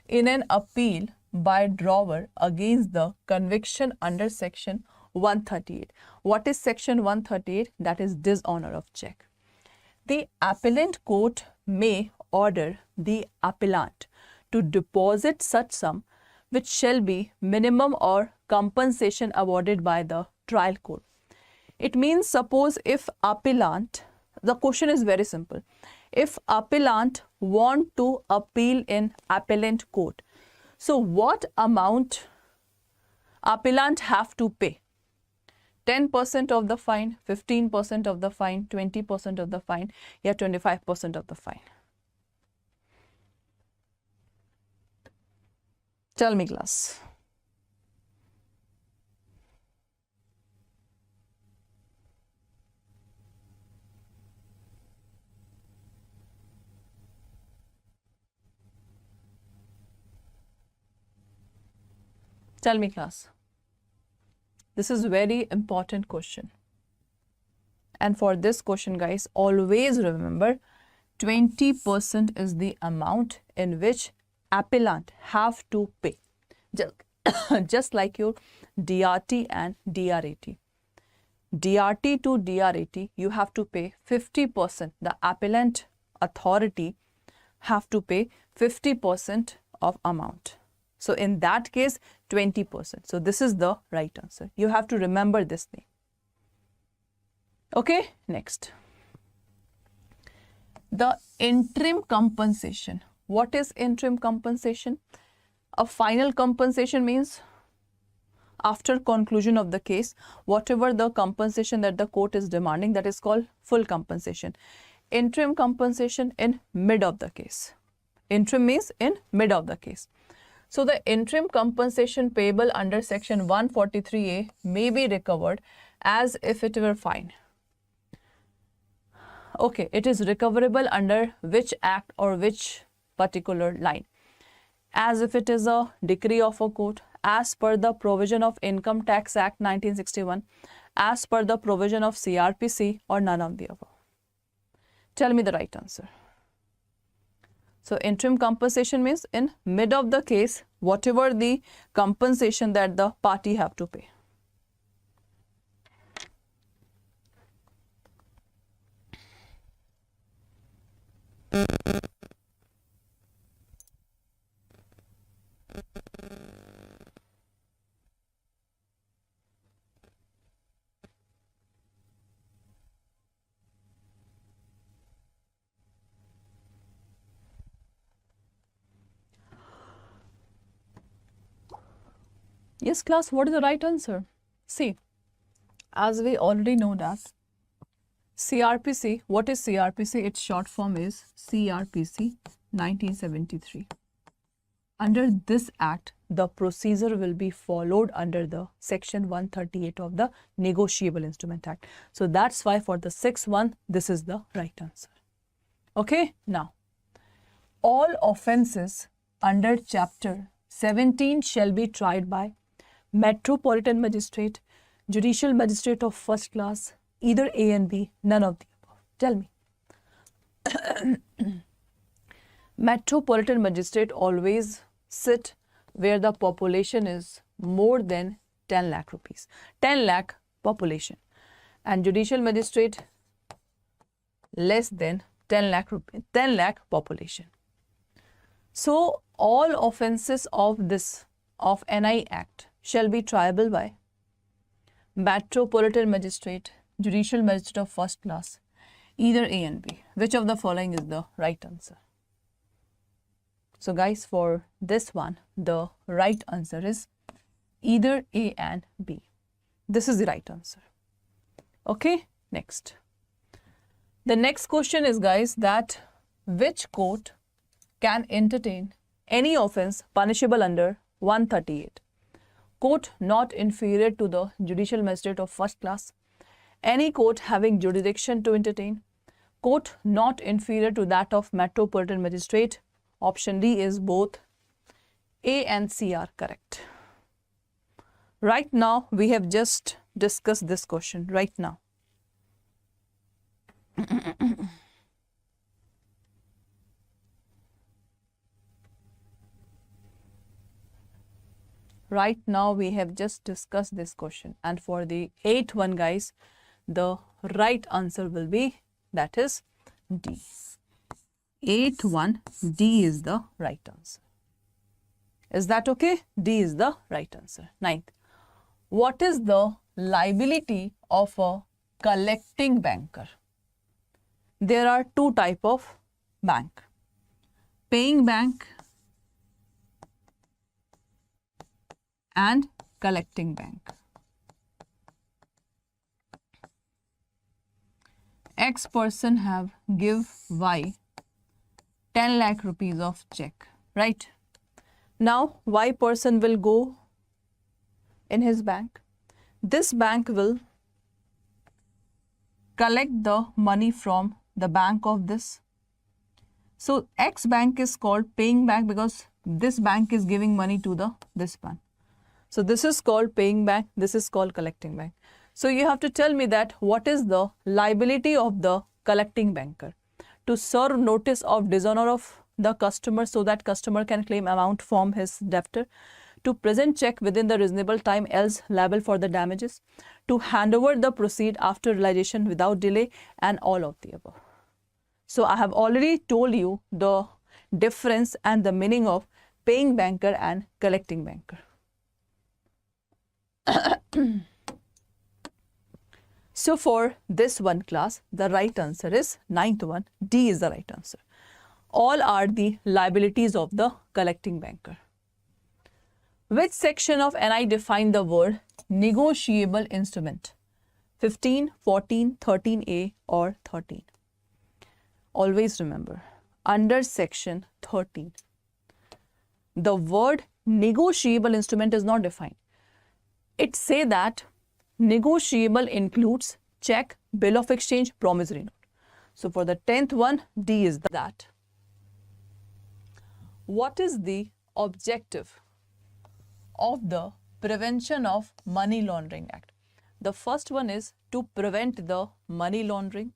[SPEAKER 1] In an appeal by drawer against the conviction under section 138. What is section 138? That is dishonor of check. The appellant court may order the appellant to deposit such sum which shall be minimum or compensation awarded by the trial court. It means, suppose if appellant, the question is very simple. If appellant want to appeal in appellant court, so what amount appellant have to pay? 10% of the fine, 15% of the fine, 20% of the fine, या 25% of the fine? Tell me, class. Tell me, class. This is very important question. And for this question, guys, always remember 20% is the amount in which appellant have to pay. Just like your DRT and DRAT. DRT to DRAT, you have to pay 50%. The appellant authority have to pay 50% of amount. So in that case, 20%. So this is the right answer. You have to remember this thing. Okay, next. The interim compensation. What is interim compensation? A final compensation means after conclusion of the case, whatever the compensation that the court is demanding, that is called full compensation. Interim compensation in mid of the case. Interim means in mid of the case. So the interim compensation payable under section 143A may be recovered as if it were fine. Okay, it is recoverable under which act or which particular line? As if it is a decree of a court, as per the provision of Income Tax Act 1961, as per the provision of CRPC, or none of the above. Tell me the right answer. So interim compensation means in mid of the case, whatever the compensation that the party have to pay. Yes, class, what is the right answer? See, as we already know that CRPC, what is CRPC? Its short form is CRPC 1973. Under this act, the procedure will be followed under the section 138 of the Negotiable Instrument Act. So that's why for the 6th one, this is the right answer. Okay, now, all offences under chapter 17 shall be tried by Metropolitan Magistrate, Judicial Magistrate of first class, either A and B, none of the above. Tell me. Metropolitan Magistrate always sit where the population is more than 10 lakh rupees. 10 lakh population. And Judicial Magistrate less than 10 lakh rupees, 10 lakh population. So all offences of this, of NI Act, shall be triable by Metropolitan Magistrate, Judicial Magistrate of first class, either A and B. Which of the following is the right answer? So guys, for this one, the right answer is either A and B. This is the right answer. Okay, next. The next question is, guys, that which court can entertain any offence punishable under 138? Court not inferior to the Judicial Magistrate of first class, any court having jurisdiction to entertain, court not inferior to that of Metropolitan Magistrate. Option D is both. A and C are correct. Right now, we have just discussed this question right now. Right now we have just discussed this question, and for the eighth one, guys, the right answer will be, that is D. Eighth one, D is the right answer. Is that okay? D is the right answer. Ninth, what is the liability of a collecting banker? There are two types of bank: paying bank and collecting bank. X person have give Y 10 lakh rupees of check, right? Now Y person will go in his bank. This bank will collect the money from the bank of this. So X bank is called paying bank because this bank is giving money to this bank. So this is called paying bank, this is called collecting bank. So you have to tell me that what is the liability of the collecting banker: to serve notice of dishonor of the customer so that customer can claim amount from his debtor, to present check within the reasonable time else liable for the damages, to hand over the proceed after realization without delay, and all of the above. So I have already told you the difference and the meaning of paying banker and collecting banker. So for this one class, the right answer is ninth one, D is the right answer. All are the liabilities of the collecting banker. Which section of NI define the word negotiable instrument? 15, 14, 13A or 13? Always remember, under section 13, the word negotiable instrument is not defined. It say that negotiable includes check, bill of exchange, promissory note. So for the 10th one, D is that. What is the objective of the Prevention of Money Laundering Act? The first one is to prevent the money laundering.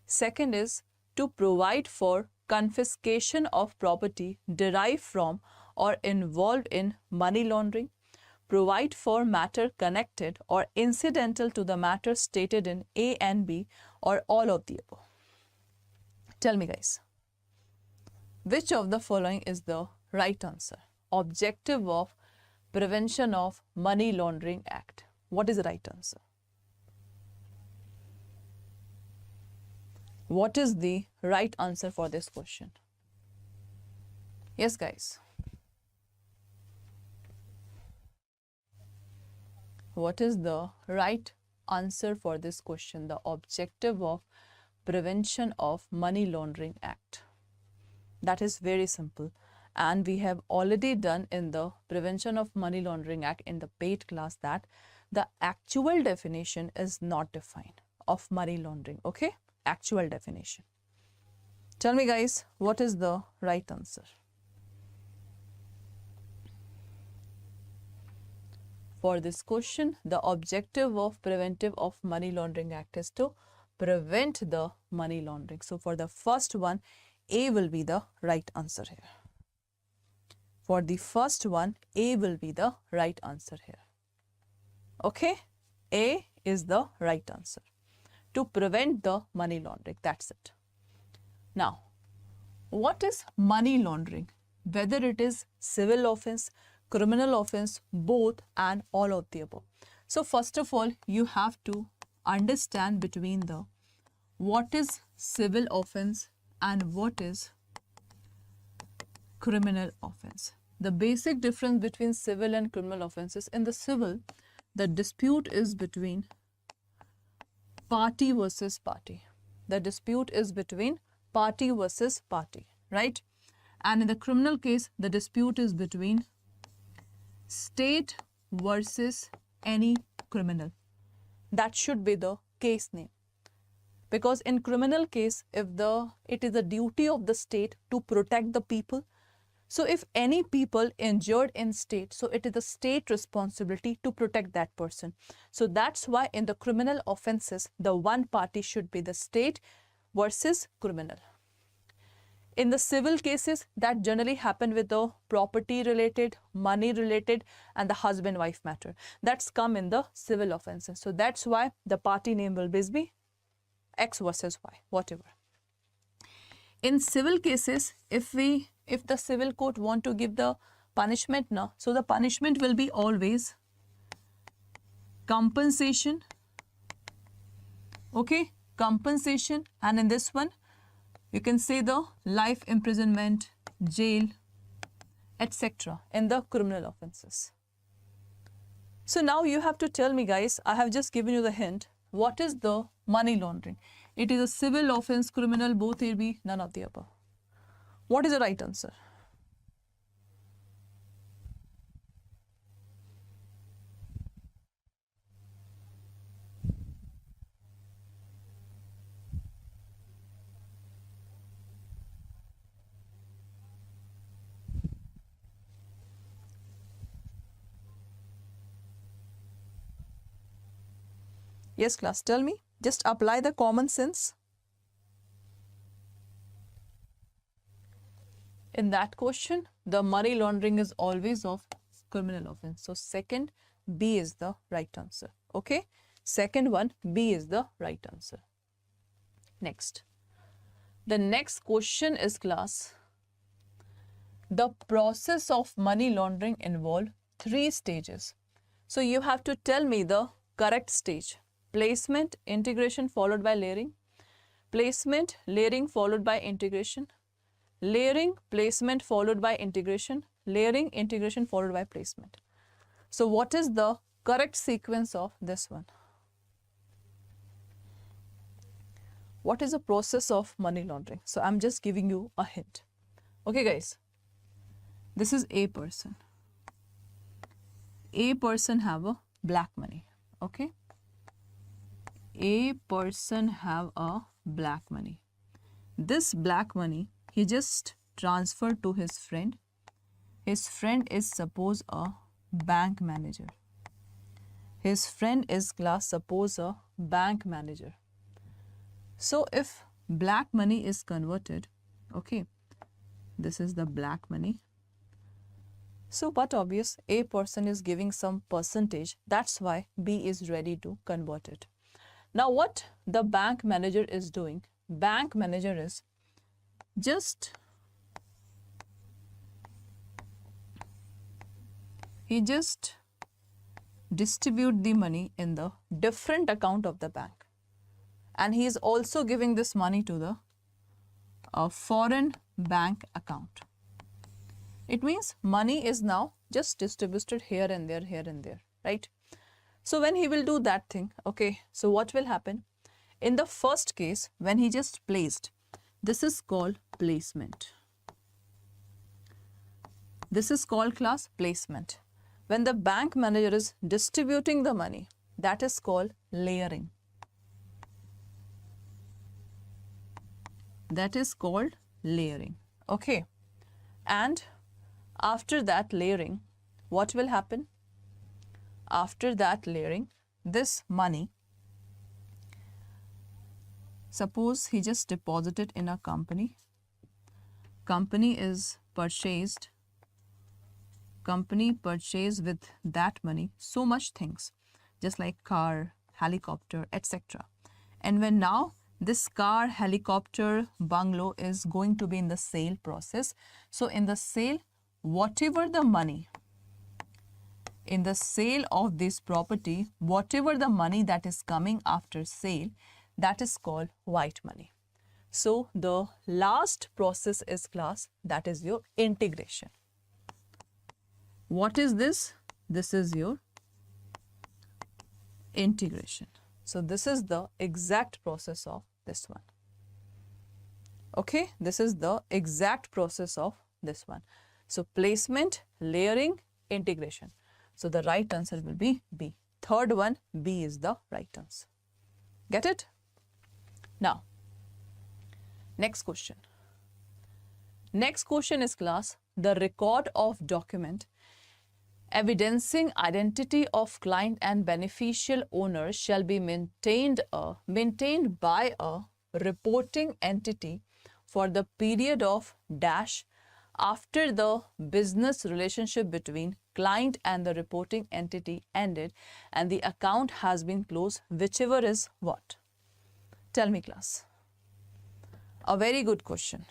[SPEAKER 1] Second is to provide for confiscation of property derived from or involved in money laundering. Provide for matter connected or incidental to the matter stated in A and B, or all of the above. Tell me, guys, which of the following is the right answer? Objective of Prevention of Money Laundering Act. What is the right answer? What is the right answer for this question? Yes, guys. What is the right answer for this question? The objective of Prevention of Money Laundering Act. That is very simple, and we have already done in the Prevention of Money Laundering Act in the paid class that the actual definition is not defined of money laundering. Okay, actual definition. Tell me, guys, what is the right answer? For this question, the objective of Preventive of Money Laundering Act is to prevent the money laundering. So for the first one, A will be the right answer here. For the first one, A will be the right answer here. Okay, A is the right answer. To prevent the money laundering, that's it. Now, what is money laundering? Whether it is civil offense, criminal offense, both and all of the above. So first of all, you have to understand between the what is civil offense and what is criminal offense. The basic difference between civil and criminal offenses: in the civil, the dispute is between party versus party. The dispute is between party versus party, right? And in the criminal case, the dispute is between state versus any criminal. That should be the case name. Because in criminal case, if it is the duty of the state to protect the people. So if any people injured in state, so it is the state responsibility to protect that person. So that's why in the criminal offenses, the one party should be the state, versus criminal. In the civil cases, that generally happen with the property related, money related, and the husband-wife matter. That's come in the civil offenses. So that's why the party name will be X versus Y, whatever. In civil cases, if the civil court want to give the punishment now, so the punishment will be always compensation, okay, compensation, and in this one, you can say the life imprisonment, jail, etc. in the criminal offenses. So now you have to tell me, guys, I have just given you the hint. What is the money laundering? It is a civil offense, criminal, both will be none of the above. What is the right answer? Yes, class, tell me. Just apply the common sense. In that question, the money laundering is always of criminal offense. So second, B is the right answer. Okay? Second one, B is the right answer. Next. The next question is, class, the process of money laundering involve 3 stages. So you have to tell me the correct stage. Placement, integration followed by layering. Placement, layering followed by integration. Layering, placement followed by integration. Layering, integration followed by placement. So what is the correct sequence of this one? What is the process of money laundering? So I'm just giving you a hint. Okay, guys. This is A person. A person have a black money. Okay. A person have a black money. This black money, he just transferred to his friend. His friend is suppose a bank manager. His friend is, class, suppose a bank manager. So if black money is converted, okay, this is the black money. So but obvious, A person is giving some percentage. That's why B is ready to convert it. Now what the bank manager is doing, bank manager is he just distribute the money in the different account of the bank. And he is also giving this money to the foreign bank account. It means money is now just distributed here and there, right? So when he will do that thing, okay, so what will happen? In the first case, when he just placed, this is called placement. This is called, class, placement. When the bank manager is distributing the money, that is called layering. That is called layering. Okay. And after that layering, what will happen? After that layering, this money, suppose he just deposited in a company. Company is purchased. Company purchased with that money so much things, just like car, helicopter, etc. And when now this car, helicopter, bungalow is going to be in the sale process. So in the sale, whatever the money, in the sale of this property, whatever the money that is coming after sale, that is called white money. So the last process is, class, that is your integration. What is this? This is your integration. So this is the exact process of this one. Okay, this is the exact process of this one. So placement, layering, integration. So the right answer will be B. Third one, B is the right answer. Get it? Now, next question. Next question is, class, the record of document evidencing identity of client and beneficial owner shall be maintained by a reporting entity for the period of dash after the business relationship between client and the reporting entity ended and the account has been closed, whichever is what? Tell me, class. A very good question.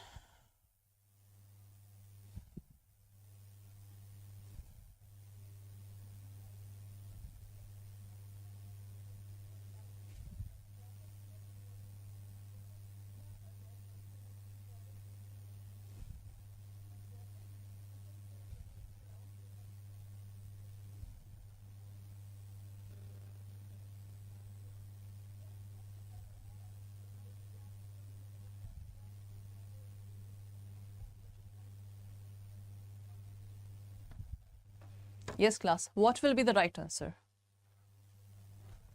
[SPEAKER 1] Yes, class. What will be the right answer?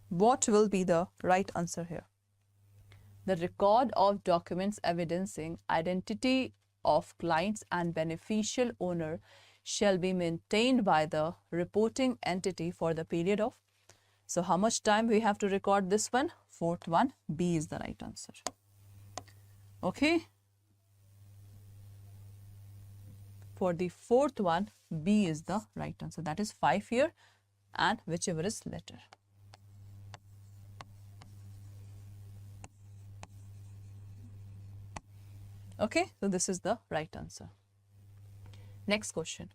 [SPEAKER 1] What will be the right answer here? The record of documents evidencing identity of clients and beneficial owner shall be maintained by the reporting entity for the period of. So how much time we have to record this one? Fourth one. B is the right answer. Okay. For the fourth one, B is the right answer. That is 5 here and whichever is later. Okay, so this is the right answer. Next question.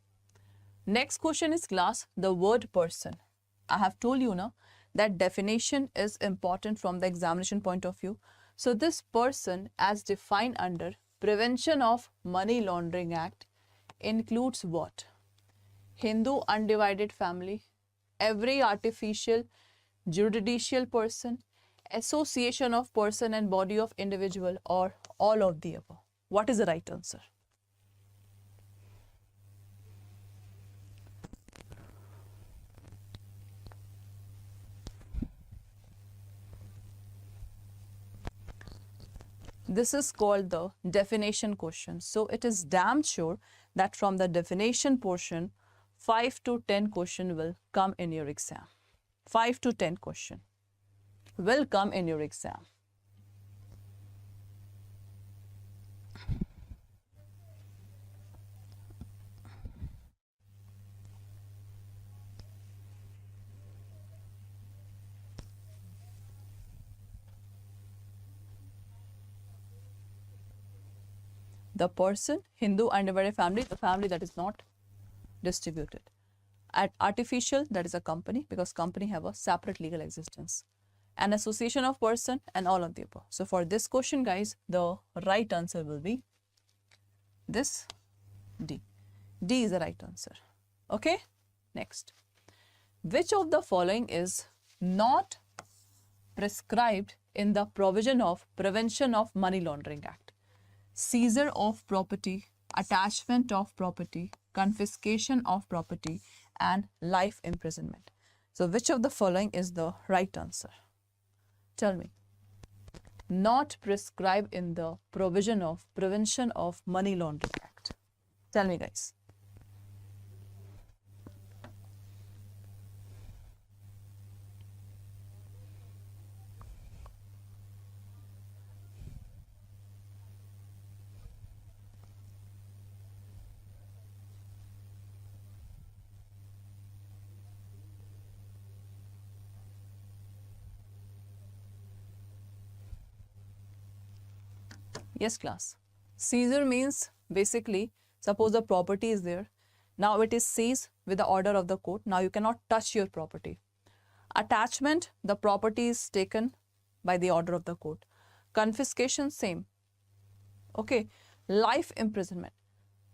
[SPEAKER 1] Next question is class, the word person. I have told you now that definition is important from the examination point of view. So this person as defined under Prevention of Money Laundering Act includes what? Hindu undivided family, every artificial judicial person, association of person and body of individual, or all of the above. What is the right answer? This is called the definition question. So it is damn sure that from the definition portion, 5 to 10 question will come in your exam. 5 to 10 question will come in your exam. The person, Hindu undivided family, the family that is not distributed. At artificial, that is a company, because company have a separate legal existence. An association of person and all of the above. So for this question, guys, the right answer will be this D. D is the right answer. Okay, next. Which of the following is not prescribed in the provision of Prevention of Money Laundering Act? Seizure of property, attachment of property, confiscation of property, and life imprisonment. So which of the following is the right answer? Tell me. Not prescribed in the provision of Prevention of Money Laundering Act. Tell me, guys. Yes, class. Seizure means basically, suppose the property is there. Now it is seized with the order of the court. Now you cannot touch your property. Attachment, the property is taken by the order of the court. Confiscation, same. Okay. Life imprisonment.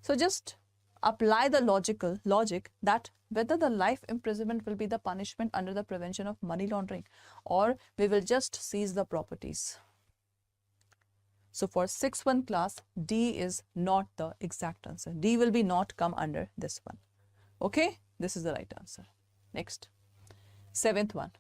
[SPEAKER 1] So just apply the logic that whether the life imprisonment will be the punishment under the Prevention of Money Laundering, or we will just seize the properties. So for 6-1 class, D is not the exact answer. D will be not come under this one. Okay, this is the right answer. Next, 7th one.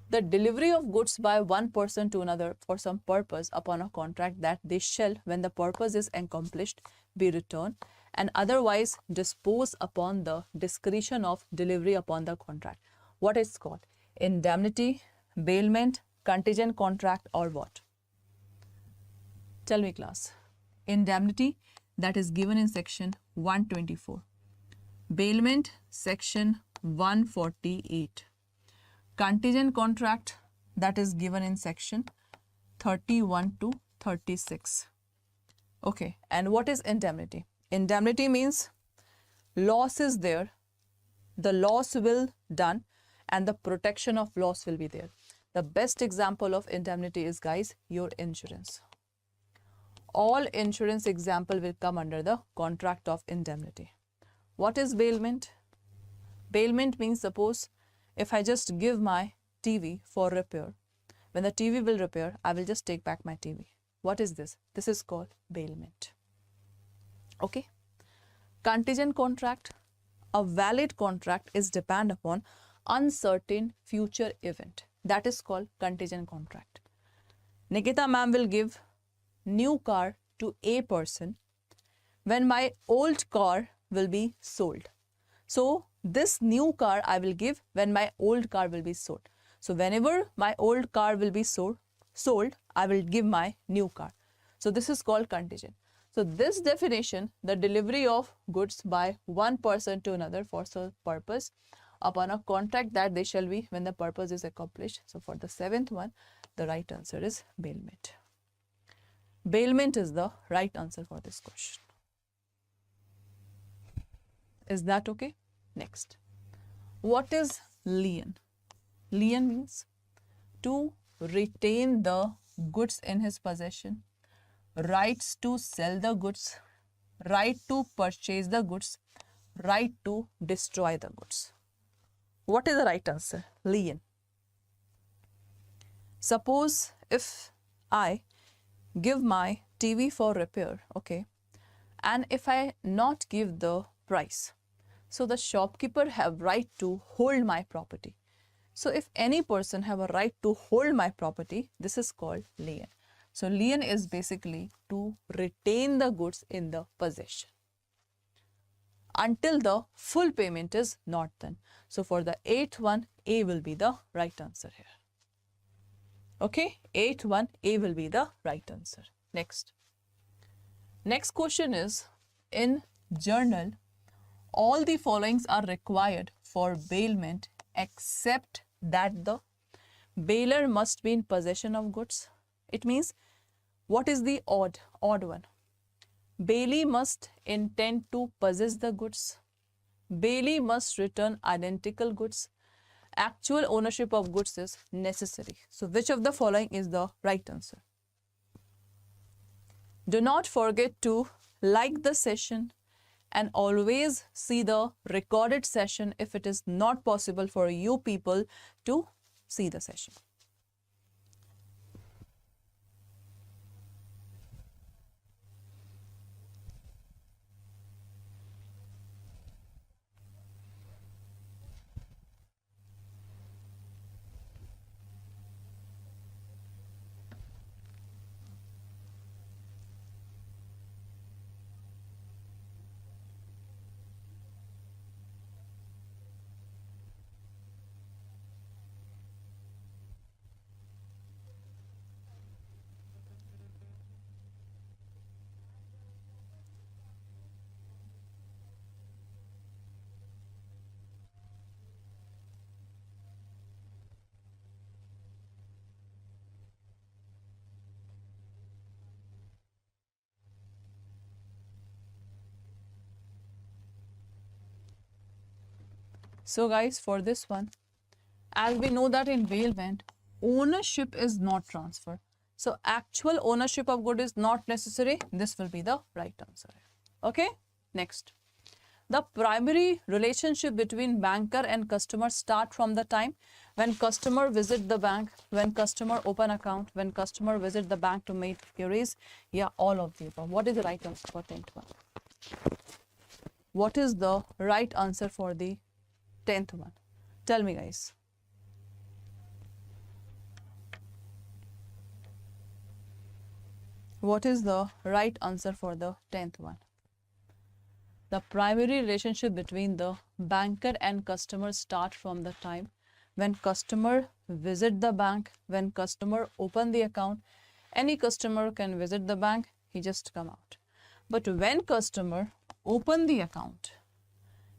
[SPEAKER 1] The delivery of goods by one person to another for some purpose upon a contract that they shall, when the purpose is accomplished, be returned and otherwise dispose upon the discretion of delivery upon the contract. What is called? Indemnity, bailment, contingent contract or what? Tell me, class. Indemnity, that is given in section 124. Bailment, section 148. Contingent contract, that is given in section 31 to 36. Okay, and what is indemnity? Indemnity means loss is there, the loss will done, and the protection of loss will be there. The best example of indemnity is, guys, your insurance. All insurance example will come under the contract of indemnity. What is bailment? Bailment means, suppose if I just give my TV for repair, when the TV will repair, I will just take back my TV. What is this? This is called bailment. Okay. Contingent contract, a valid contract is depend upon uncertain future event. That is called contingent contract. Nikita ma'am will give new car to a person when my old car will be sold. So this new car I will give when my old car will be sold. So whenever my old car will be sold, I will give my new car. So this is called contingent. So this definition, the delivery of goods by one person to another for some purpose upon a contract that they shall be when the purpose is accomplished. So for the seventh one, the right answer is bailment. Bailment is the right answer for this question. Is that okay? Next. What is lien? Lien means to retain the goods in his possession, rights to sell the goods, right to purchase the goods, right to destroy the goods. What is the right answer? Lien. Suppose if I give my TV for repair, okay, and if I not give the price, so the shopkeeper have right to hold my property. So if any person have a right to hold my property, this is called lien. So lien is basically to retain the goods in the possession until the full payment is not done. So for the eighth one, A will be the right answer here. Okay, eighth one, A will be the right answer. Next. Next question is, in journal, all the followings are required for bailment except that the bailer must be in possession of goods. It means, what is the odd one? Bailee must intend to possess the goods. Bailee must return identical goods. Actual ownership of goods is necessary. So which of the following is the right answer? Do not forget to like the session and always see the recorded session if it is not possible for you people to see the session. So guys, for this one, as we know that in bailment, ownership is not transferred. So actual ownership of good is not necessary. This will be the right answer. Okay, next. The primary relationship between banker and customer start from the time when customer visit the bank, when customer open account, when customer visit the bank to make queries. Yeah, all of the above. What is the right answer for 10th one? What is the right answer for the 10th one? Tell me, guys. What is the right answer for the 10th one? The primary relationship between the banker and customer start from the time when customer visit the bank, when customer open the account, any customer can visit the bank, he just come out. But when customer open the account,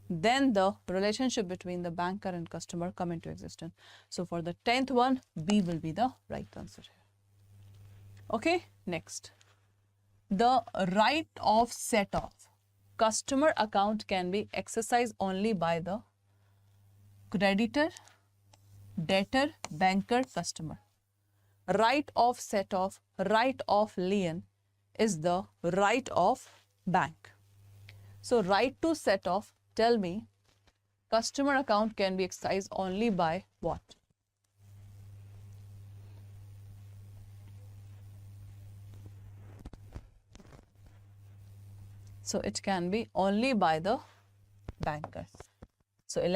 [SPEAKER 1] then the relationship between the banker and customer come into existence. So for the 10th one, B will be the right answer here. Okay, next. The right of set off customer account can be exercised only by the creditor, debtor, banker, customer. Right of set off, right of lien is the right of bank. So right to set off, tell me, customer account can be exercised only by what? So it can be only by the banker. So 11